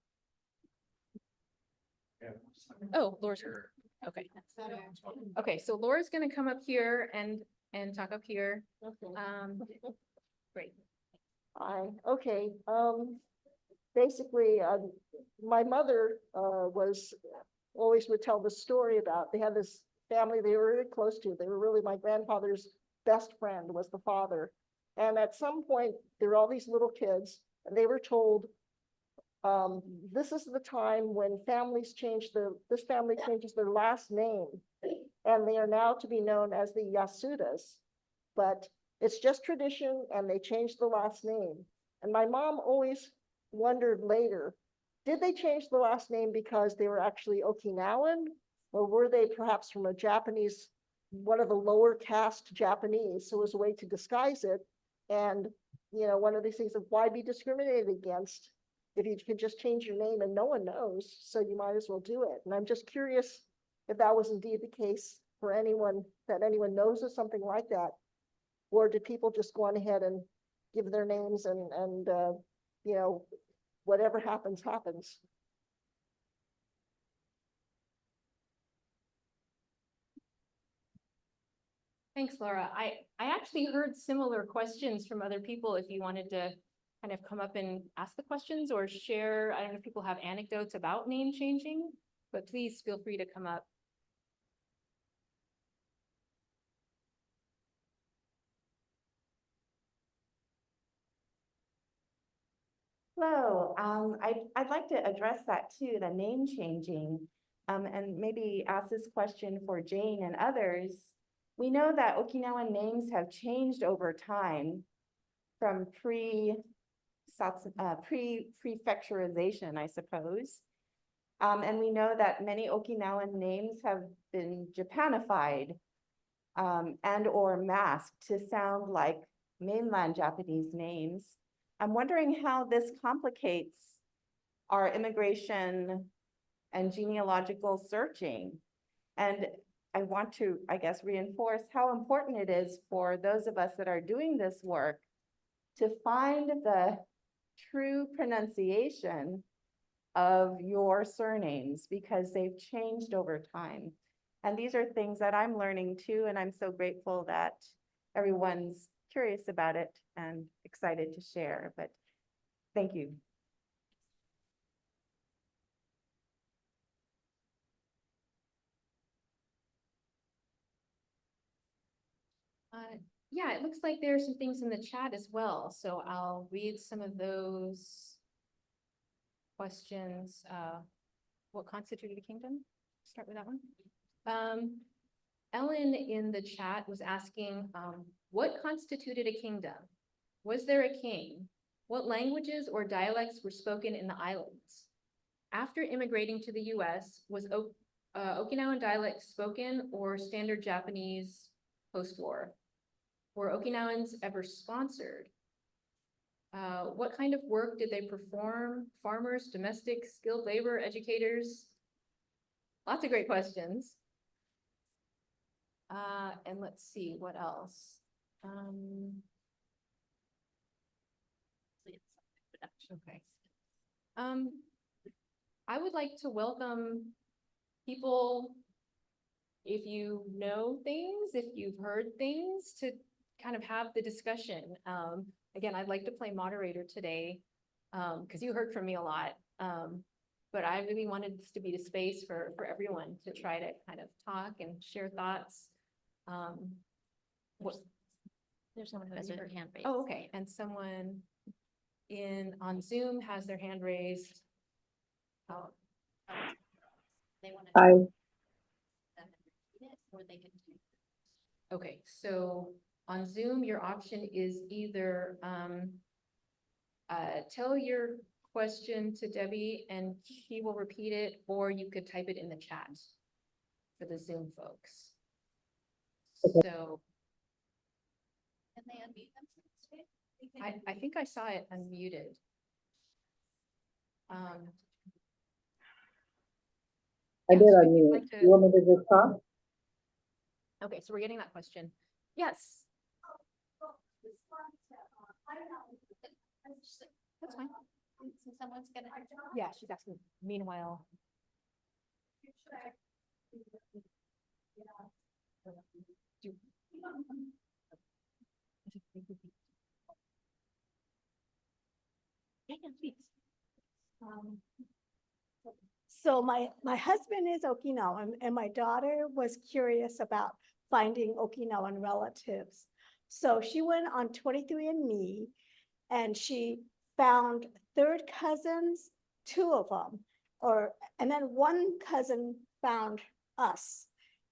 A: Oh, Laura's here. Okay. Okay, so Laura's gonna come up here and talk up here. Great.
F: Hi, okay. Basically, my mother always would tell the story about, they had this family they were really close to. They were really, my grandfather's best friend was the father. And at some point, there were all these little kids, and they were told, this is the time when this family changes their last name, and they are now to be known as the Yasudas. But It's just tradition and they changed the last name. And my mom always wondered later, did they change the last name because they were actually Okinawan? Or were they perhaps from a Japanese, one of the lower caste Japanese? So it was a way to disguise it. And, you know, one of these things of why be discriminated against if you can just change your name and no one knows, so you might as well do it. And I'm just curious if that was indeed the case for anyone, that anyone knows of something like that. Or did people just go on ahead and give their names and you know, whatever happens, happens?
A: Thanks, Laura. I actually heard similar questions from other people. If you wanted to kind of come up and ask the questions or share, I don't know if people have anecdotes about name changing, but please feel free to come up.
G: Hello, I'd like to address that too, the name changing, and maybe ask this question for Jane and others. We know that Okinawan names have changed over time from prefecturization, I suppose. And we know that many Okinawan names have been Japanified and or masked to sound like mainland Japanese names. I'm wondering how this complicates our immigration and genealogical searching. And I want to, I guess, reinforce how important it is for those of us that are doing this work to find the true pronunciation of your surnames because they've changed over time. And these are things that I'm learning too, and I'm so grateful that everyone's curious about it and excited to share, but thank you.
A: Yeah, it looks like there are some things in the chat as well, so I'll read some of those questions. What constituted a kingdom? Start with that one. Ellen in the chat was asking, what constituted a kingdom? Was there a king? What languages or dialects were spoken in the islands? After immigrating to the US, was Okinawan dialect spoken or standard Japanese post-war? Were Okinawans ever sponsored? What kind of work did they perform? Farmers, domestics, skilled labor, educators? Lots of great questions. And let's see, what else? Okay. I would like to welcome people, if you know things, if you've heard things, to kind of have the discussion. Again, I'd like to play moderator today because you heard from me a lot. But I really wanted this to be the space for everyone to try to kind of talk and share thoughts.
B: There's someone who has their hand raised.
A: Oh, okay. And someone on Zoom has their hand raised.
B: They want to.
E: Hi.
B: Or they can.
A: Okay, so on Zoom, your option is either tell your question to Debbie and she will repeat it, or you could type it in the chat for the Zoom folks. So
B: Can they unmute themselves?
A: I think I saw it unmuted.
E: I did
A: so if you'd
E: unmute.
A: like to-
E: You want me to just talk?
A: Okay, so we're getting that question. Yes. That's fine.
B: So someone's gonna.
A: Yeah, she's asking. Meanwhile. Yeah, please.
H: So my husband is Okinawan and my daughter was curious about finding Okinawan relatives. So she went on 23andMe and she found third cousins, 2 of them, and then one cousin found us.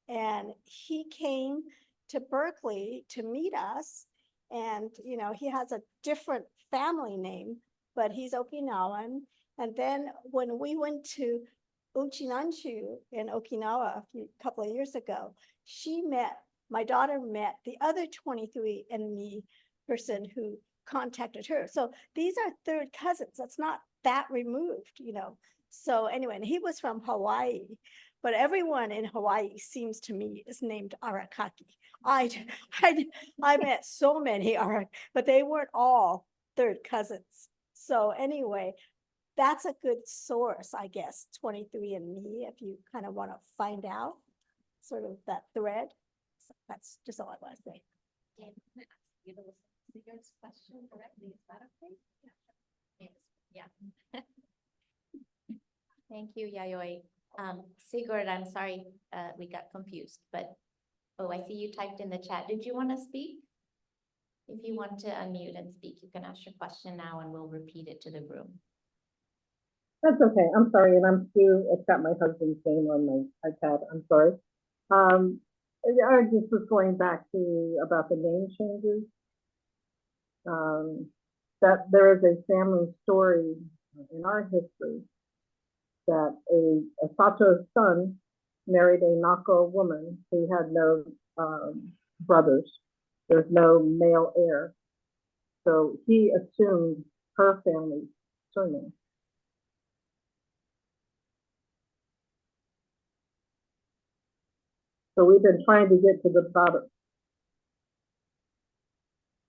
H: And he came to Berkeley to meet us And, you know, he has a different family name, but he's Okinawan. And then when we went to Uchinanchu in Okinawa a couple of years ago, my daughter met the other 23andMe person who contacted her. So these are third cousins. That's not that removed, you know. So anyway, and he was from Hawaii, but everyone in Hawaii seems to me is named Arakaki. I met so many but they weren't all third cousins. So anyway, that's a good source, I guess, 23andMe, if you kind of want to find out sort of that thread. So that's just all I want to say.
B: Okay, I'm gonna ask you to listen to your question directly. Is that okay? Yeah. Yes. Yeah. Thank you, Yayoi. Sigurd, I'm sorry, we got confused, but, oh, I see you typed in the chat. Did you want to speak? If you want to unmute and speak, you can ask your question now and we'll repeat it to the room.
E: That's okay. I'm sorry, and I'm Sue. It's got my husband's name on my iPad. I'm sorry. I just was going back to about the name changes. That there is a family story in our history that a Sato's son married a Nako woman who had no brothers. There's no male heir. So he assumed her family's surname. So we've been trying to get to the bottom.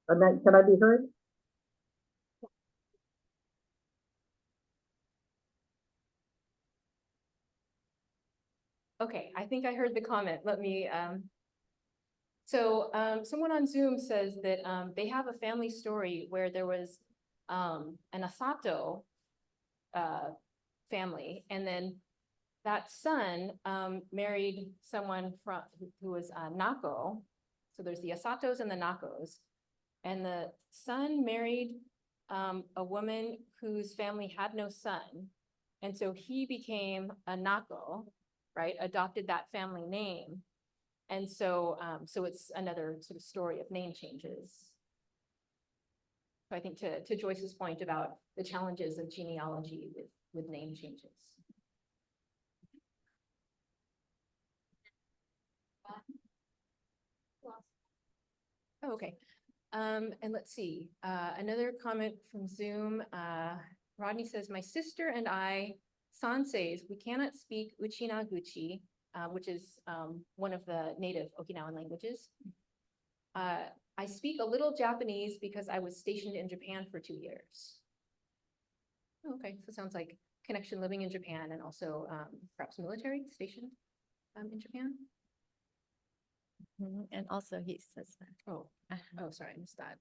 E: Can I be heard?
A: Okay, I think I heard the comment. Let me, someone on Zoom says that they have a family story where there was an Asato family, and then that son married someone who was Nako. So there's the Asatos and the Nakos. And the son married a woman whose family had no son. And so he became a Nako, right? Adopted that family name. And so, so it's another sort of story of name changes. So I think to Joyce's point about the challenges of genealogy with name changes. Oh, okay. And let's see, another comment from Zoom. Rodney says, my sister and I, Sanseis, we cannot speak Uchinaguchi, which is one of the native Okinawan languages. I speak a little Japanese because I was stationed in Japan for 2 years. Okay, so it sounds like connection living in Japan and also perhaps military stationed in Japan.
B: And also he says that.
A: Oh, sorry, I missed that.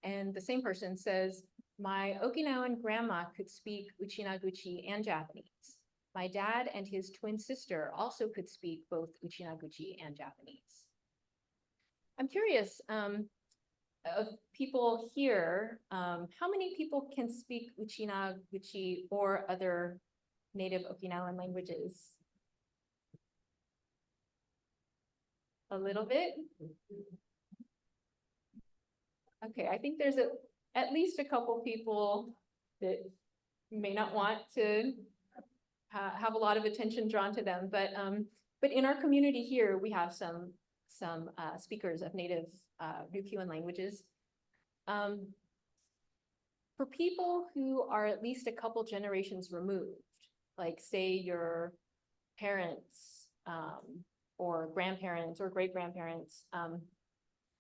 A: And the same person says, my Okinawan grandma could speak Uchinaguchi and Japanese. My dad and his twin sister also could speak both Uchinaguchi and Japanese. I'm curious, of people here, how many people can speak Uchinaguchi or other native Okinawan languages? A little bit? Okay, I think there's at least a couple people that may not want to have a lot of attention drawn to them, but in our community here, we have some speakers of native Ryukyuan languages. For people who are at least a couple generations removed, like say your parents or grandparents or great-grandparents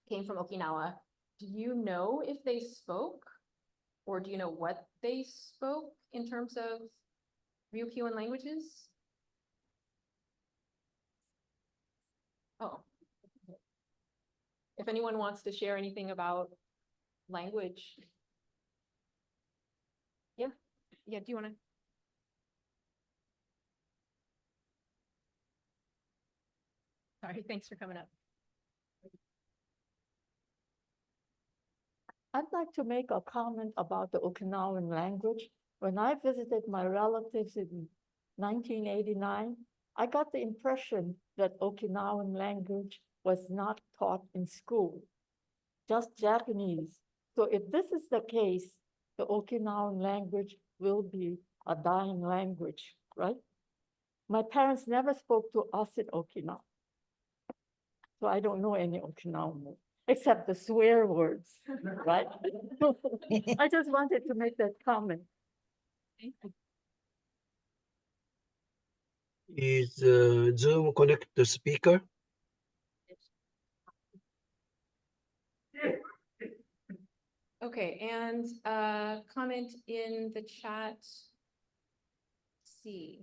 A: came from Okinawa, do you know if they spoke, or do you know what they spoke in terms of Ryukyuan languages? Oh. If anyone wants to share anything about language. Yeah, do you want to? Sorry, thanks for coming up.
I: I'd like to make a comment about the Okinawan language. When I visited my relatives in 1989, I got the impression that Okinawan language was not taught in school. just Japanese. So if this is the case, the Okinawan language will be a dying language, right? My parents never spoke to us in Okinawa. So I don't know any Okinawan, except the swear words, right? I just wanted to make that comment.
J: Is Zoom connect to speaker?
A: Okay, and comment in the chat. Let's see.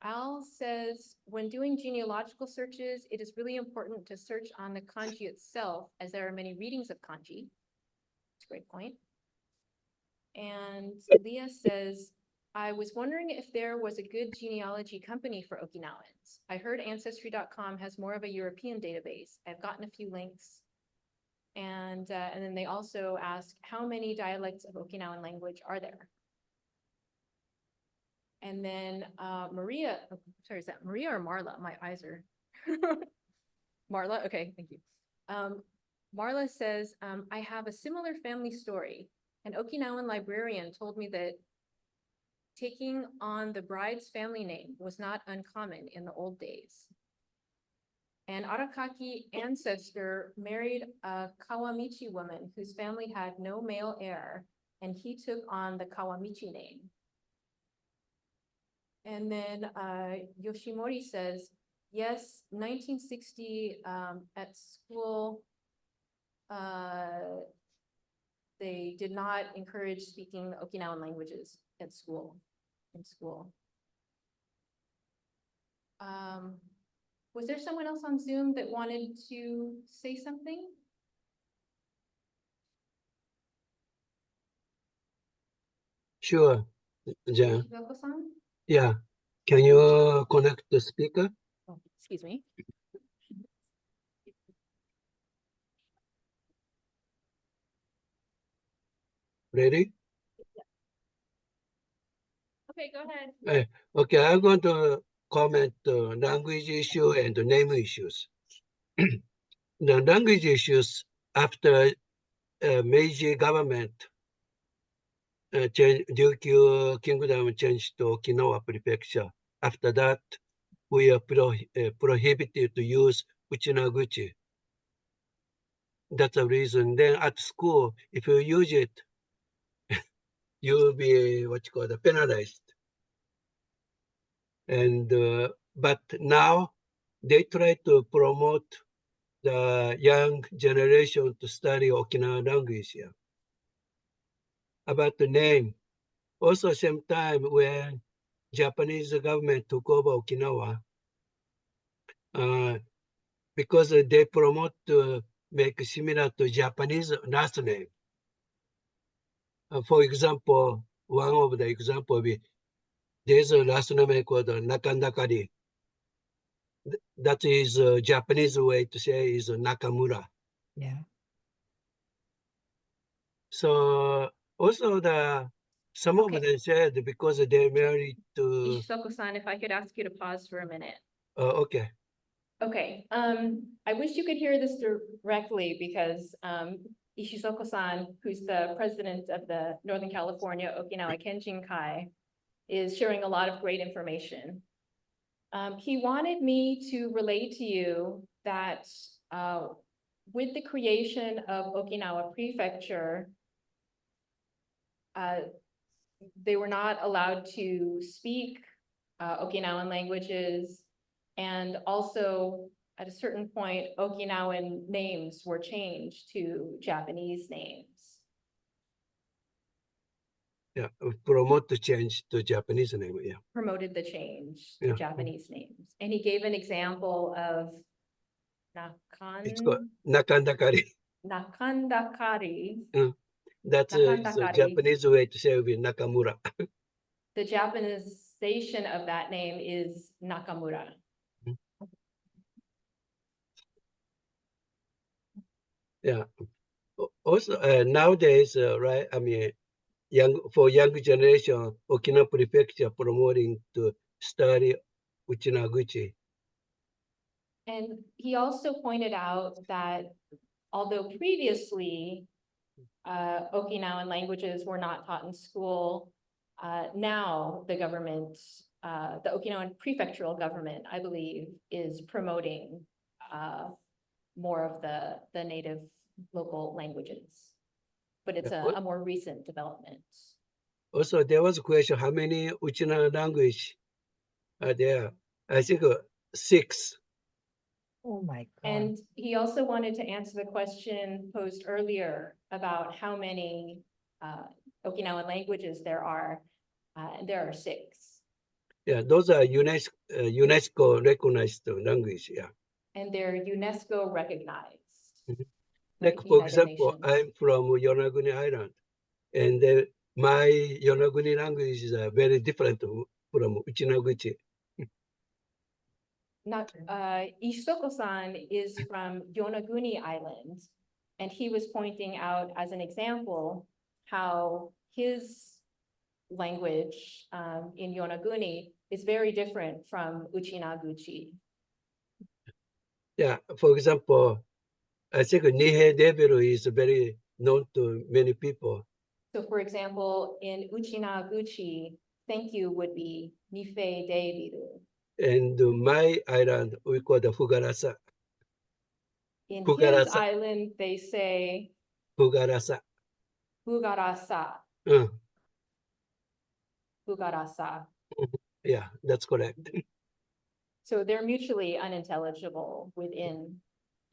A: Al says, when doing genealogical searches, it is really important to search on the kanji itself, as there are many readings of kanji. That's a great point. And Leah says, I was wondering if there was a good genealogy company for Okinawans. I heard Ancestry.com has more of a European database. I've gotten a few links. And then they also ask, how many dialects of Okinawan language are there? And then Maria, oh, sorry, is that Maria or Marla? My eyes are. Marla, okay, thank you. Marla says, I have a similar family story. An Okinawan librarian told me that taking on the bride's family name was not uncommon in the old days. An Arakaki ancestor married a Kawamichi woman whose family had no male heir, and he took on the Kawamichi name. And then Yoshimori says, yes, 1960 at school, they did not encourage speaking the Okinawan languages at school, in school. Was there someone else on Zoom that wanted to say something?
J: Sure, Jan.
A: Yoshiko-san?
J: Yeah, can you connect the speaker?
A: Oh, excuse me.
J: Ready?
A: Okay, go ahead.
J: Okay, I'm going to comment language issue and the name issues. The language issues after Meiji government Ryukyu Kingdom changed to Okinawa Prefecture. After that, we are prohibited to use Uchinaguchi. That's the reason. Then at school, if you use it, you'll be penalized. And but now they try to promote the young generation to study Okinawan language here. About the name, also same time when Japanese government took over Okinawa, because they promote to make similar to Japanese last name. For example, one of the example be there's a last name called Nakandakari. That is a Japanese way to say is Nakamura.
K: Yeah.
J: So also some of them said because they married to.
A: Ishisoko-san, if I could ask you to pause for a minute.
J: Okay.
A: Okay, I wish you could hear this directly because Ishisoko-san, who's the president of the Northern California Okinawa Kenshin-kai, is sharing a lot of great information. He wanted me to relate to you that with the creation of Okinawa Prefecture, they were not allowed to speak Okinawan languages. And also, at a certain point, Okinawan names were changed to Japanese names.
J: Yeah, promote the change to Japanese name. Yeah.
A: Promoted the change to Japanese names. And he gave an example of
J: It's called Nakandakari.
A: Nakandakari.
J: That's a Japanese way to say with Nakamura.
A: The Japanization of that name is Nakamura.
J: Yeah. Also, nowadays, right? I mean, for young generation, Okinawa Prefecture promoting to study Uchinaguchi.
A: And he also pointed out that although previously Okinawan languages were not taught in school, now the government, the Okinawan prefectural government, I believe, is promoting more of the native local languages. But it's a more recent development.
J: Also, there was a question, how many Uchina language are there? I think 6.
I: Oh my God.
A: And he also wanted to answer the question posed earlier about how many Okinawan languages there are. And there are 6.
J: Yeah, those are UNESCO recognized language, yeah.
A: And they're UNESCO recognized.
J: Mhm.
A: Right,
J: Like, for
A: United
J: example,
A: Nations.
J: I'm from Yonaguni Island, and my Yonaguni language is very different from Uchinaguchi.
A: Ishitoko-san is from Yonaguni Island, and he was pointing out as an example how his language in Yonaguni is very different from Uchinaguchi.
J: Yeah, for example, I think Nihei Debiru is very known to many people.
A: So for example, in Uchinaguchi, thank you would be Nife Debiru.
J: And my island, we call the Fugarasa.
A: In
J: Fugarasa.
A: his island, they say
J: Fugarasa.
A: Fugarasa.
J: Uh,
A: Fugarasa.
J: yeah, that's correct.
A: So they're mutually unintelligible within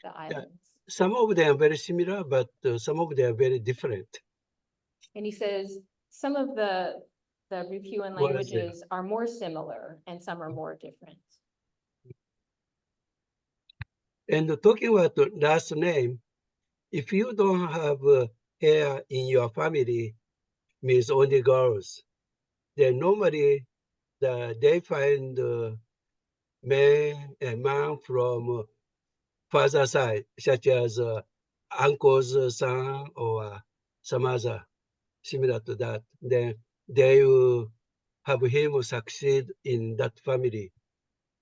A: the islands.
J: Some of them are very similar, but some of them are very different.
A: And he says some of the Ryukyuan
J: What is
A: languages are more similar and some are more different.
J: And talking about the last name, if you don't have hair in your family, means only girls, then normally they find man from father side, such as uncle's son or some other similar to that. Then they will have him succeed in that family.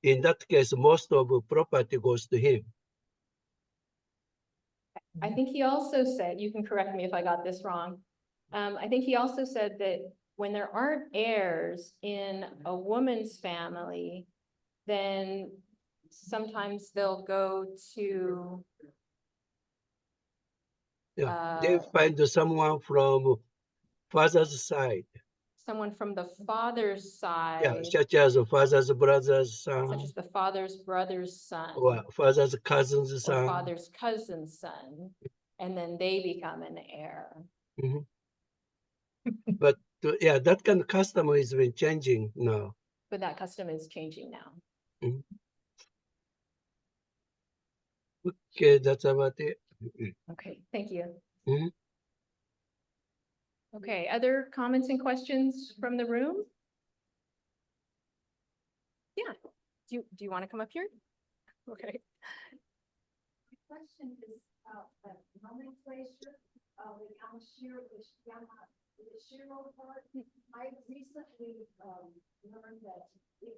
J: In that case, most of the property goes to him.
A: I think he also said, you can correct me if I got this wrong. I think he also said that when there aren't heirs in a woman's family, then sometimes they'll go to
J: They find someone from father's side.
A: Someone from the father's side.
J: Yeah, such as father's brother's son.
A: Such as the father's brother's son.
J: Or father's cousin's son.
A: Or father's cousin's son. And then they become an heir.
J: Mm-hmm. But yeah, that kind of custom is been changing now.
A: But that custom is changing now.
J: Mm-hmm. Okay, that's about it.
A: Okay, thank you.
J: Mm-hmm.
A: Okay, other comments and questions from the room? Yeah, do you want to come up here? Okay.
K: The question is about the nomenclature of the Yamashiro, Yamashiro part. I recently learned that if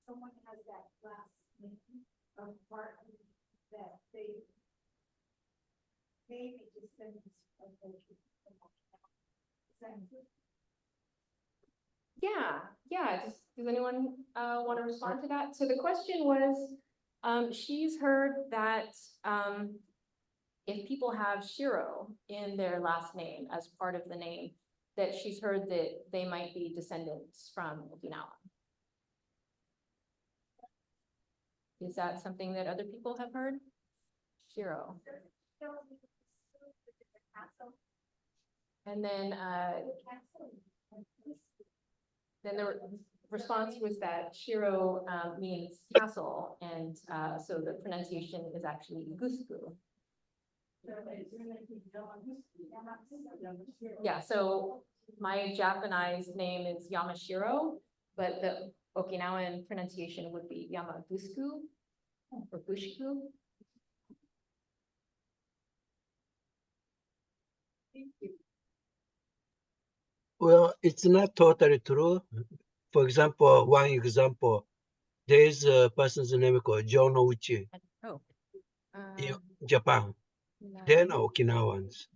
K: someone has that last name of part that they may be descendants of those.
A: Yeah. Does anyone want to respond to that? So the question was, she's heard that if people have Shiro in their last name as part of the name, that she's heard that they might be descendants from Okinawa. Is that something that other people have heard? Shiro. And then the response was that Shiro means castle, and so the pronunciation is actually Gusku. Yeah, so my Japanese name is Yamashiro, but the Okinawan pronunciation would be Yamagusku or Gushku.
J: Well, it's not totally true. For example, one example, there is a person's name called Jonouchi in Japan. Then Okinawans.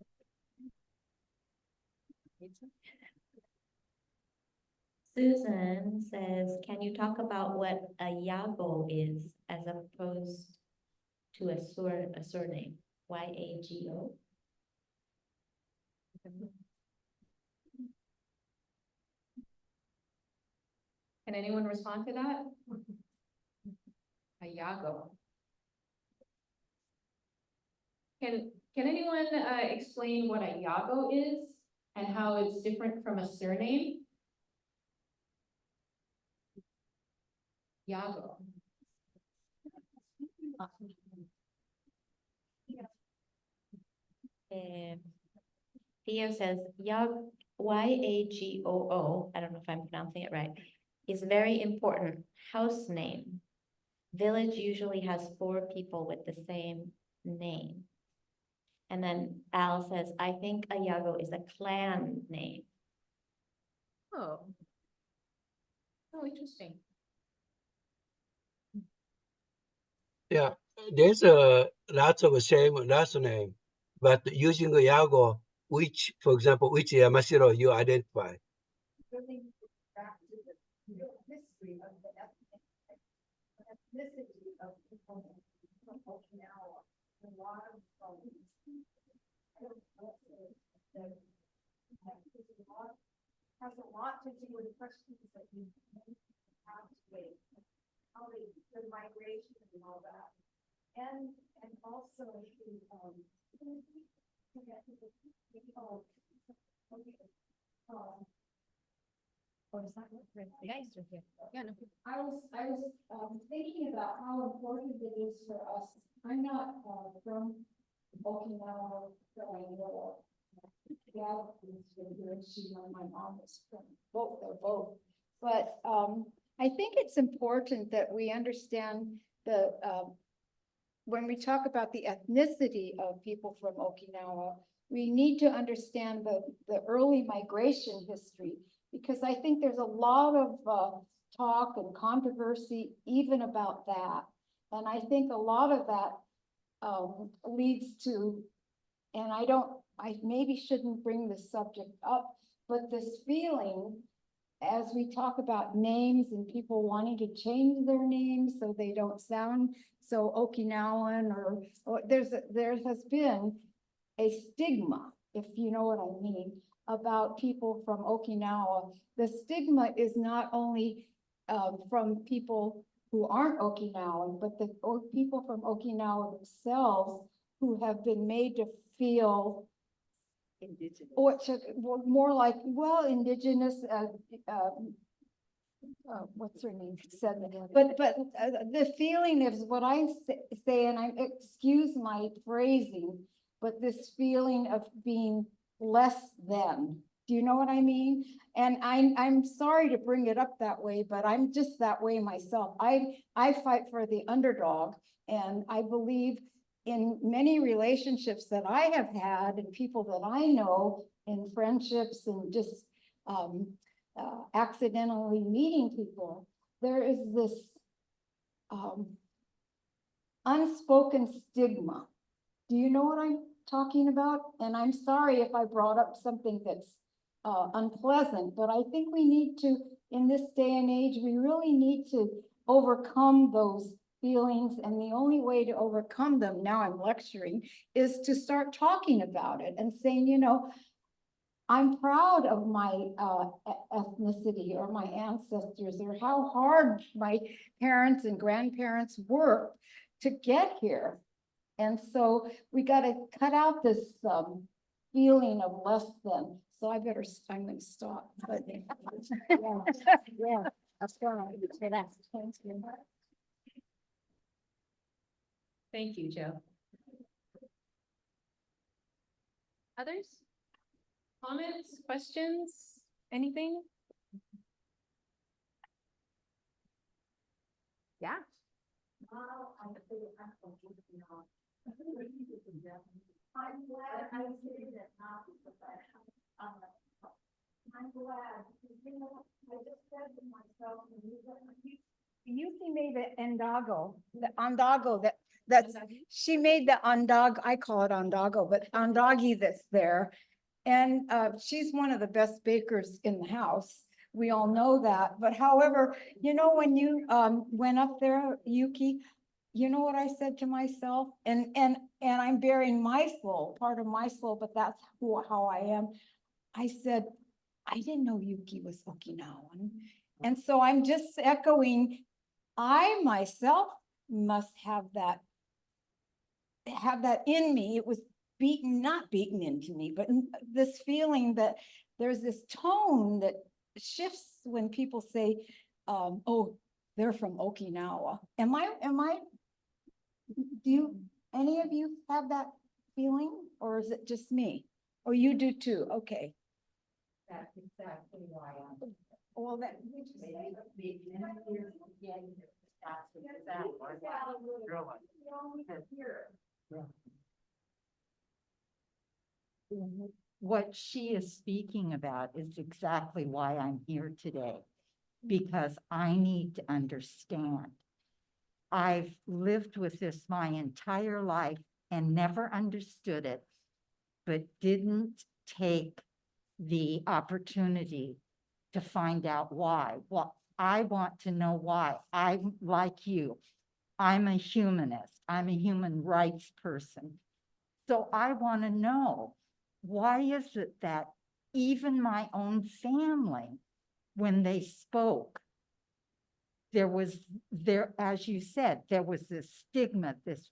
B: Susan says, can you talk about what a yago is as opposed to a surname? Y-A-G-O?
A: Can anyone respond to that? A yago. Can anyone explain what a yago is and how it's different from a surname? Yago.
B: Theo says, Y-A-G-O-O, I don't know if I'm pronouncing it right, is very important house name. Village usually has 4 people with the same name. And then Al says, I think a yago is a clan name.
A: Oh. Oh, interesting.
J: Yeah, there's a lots of same last name, but using the Yago, which, for example, which Yamashiro you identify.
K: Really back to the history of the ethnicity of people from Okinawa. A lot of has a lot to do with questions that you have today, how they, the migration and all that, and also the I was thinking about how important it is for us. I'm not from Okinawa, but I know Gal is from here. My mom is from both. They're both. But I think it's important that we understand the when we talk about the ethnicity of people from Okinawa, we need to understand the early migration history, because I think there's a lot of talk and controversy even about that. And I think a lot of that leads to, and I maybe shouldn't bring this subject up, but this feeling as we talk about names and people wanting to change their names so they don't sound so Okinawan, or there has been a stigma, if you know what I mean, about people from Okinawa. The stigma is not only from people who aren't Okinawan, but the people from Okinawa themselves who have been made to feel indigenous, or more like, well, indigenous, what's her name said that, but the feeling is what I say, and I excuse my phrasing, but this feeling of being less than. Do you know what I mean? And I'm sorry to bring it up that way, but I'm just that way myself. I fight for the underdog, and I believe in many relationships that I have had and people that I know in friendships and just accidentally meeting people, there is this unspoken stigma. Do you know what I'm talking about? And I'm sorry if I brought up something that's unpleasant, but I think we need to, in this day and age, we really need to overcome those feelings, and the only way to overcome them, now I'm lecturing, is to start talking about it and saying, you know, I'm proud of my ethnicity or my ancestors, or how hard my parents and grandparents worked to get here. And so we got to cut out this feeling of less than. So I'm going to stop. But
H: Yeah, that's right. So that's
A: Thank you, Joe. Others? Comments, questions, anything? Yeah.
K: I'm glad I say that now because I'm glad, because you know, I just said to myself,
H: You made the Ondago, that
K: That's, she made the ondog, I call it ondago, but ondagi that's there. And she's one of the best bakers in the house. We all know that. But however, you know, when you went up there, Yuki, you know what I said to myself? And I'm bearing my soul, part of my soul, but that's how I am. I said, I didn't know Yuki was Okinawan. And so I'm just echoing, I myself must have that in me. It was not beaten into me, but this feeling that there's this tone that shifts when people say, oh, they're from Okinawa. Do any of you have that feeling, or is it just me? Or you do too? Okay.
L: That's exactly why I'm.
K: Well, that.
L: What she is speaking about is exactly why I'm here today, because I need to understand. I've lived with this my entire life and never understood it, but didn't take the opportunity to find out why. Well, I want to know why. I'm like you. I'm a humanist. I'm a human rights person. So I want to know, why is it that even my own family, when they spoke, as you said, there was this stigma, this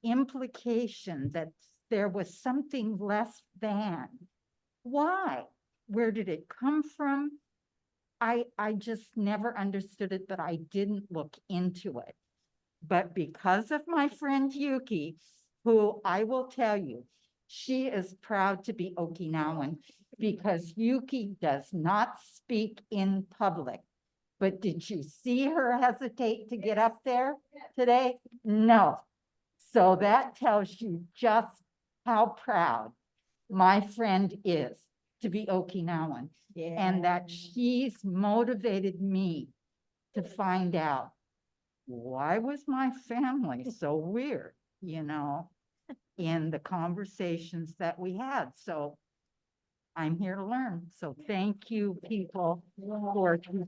L: implication that there was something less than. Why? Where did it come from? I just never understood it, but I didn't look into it. But because of my friend Yuki, who I will tell you, she is proud to be Okinawan because Yuki does not speak in public. But did you see her hesitate to get up there today? No. So that tells you just how proud my friend is to be Okinawan. Yeah. And that she's motivated me to find out, why was my family so weird, you know, in the conversations that we had. So I'm here to learn. So thank you, people, for teaching me.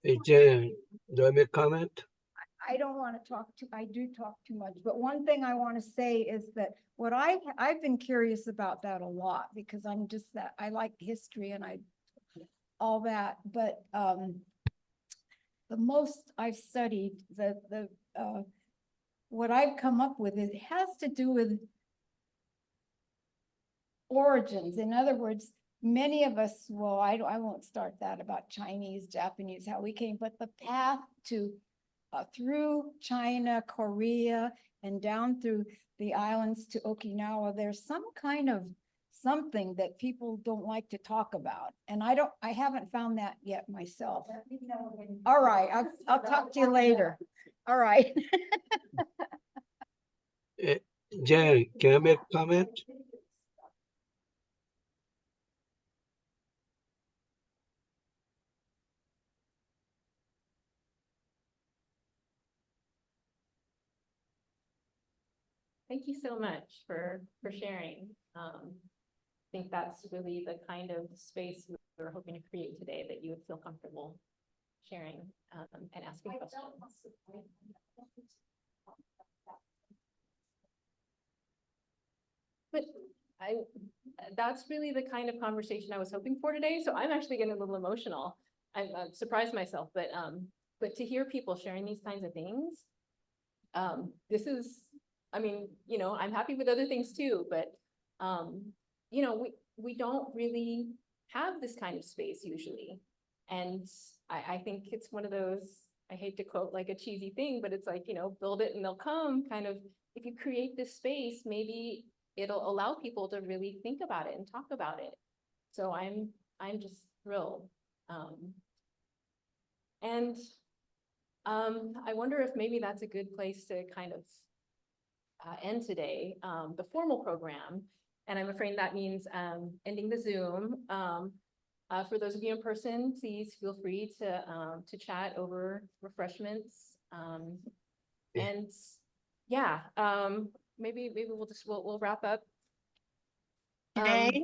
J: Hey, Jen, do I make a comment?
K: I don't want to I do talk too much, but one thing I want to say is that what I've been curious about that a lot, because I'm just that, I like history and all that, but the most I've studied, what I've come up with, it has to do with origins. In other words, many of us, well, I won't start that about Chinese, Japanese, how we came, but the path to through China, Korea, and down through the islands to Okinawa, there's some kind of something that people don't like to talk about. And I haven't found that yet myself. All right, I'll talk to you later. All right.
J: Jen, can I make a comment?
A: Thank you so much for sharing. I think that's really the kind of space we were hoping to create today, that you would feel comfortable sharing and asking questions. But that's really the kind of conversation I was hoping for today. So I'm actually getting a little emotional. I'm surprised myself, but to hear people sharing these kinds of things, this is, I mean, you know, I'm happy with other things too, but you know, we don't really have this kind of space usually. And I think it's one of those, I hate to quote like a cheesy thing, but it's like, you know, build it and they'll come kind of. If you create this space, maybe it'll allow people to really think about it and talk about it. So I'm just thrilled. I wonder if maybe that's a good place to kind of end today, the formal program. And I'm afraid that means ending the Zoom. For those of you in person, please feel free to chat over refreshments.
J: Yeah.
A: And yeah, maybe we'll wrap up
F: Today,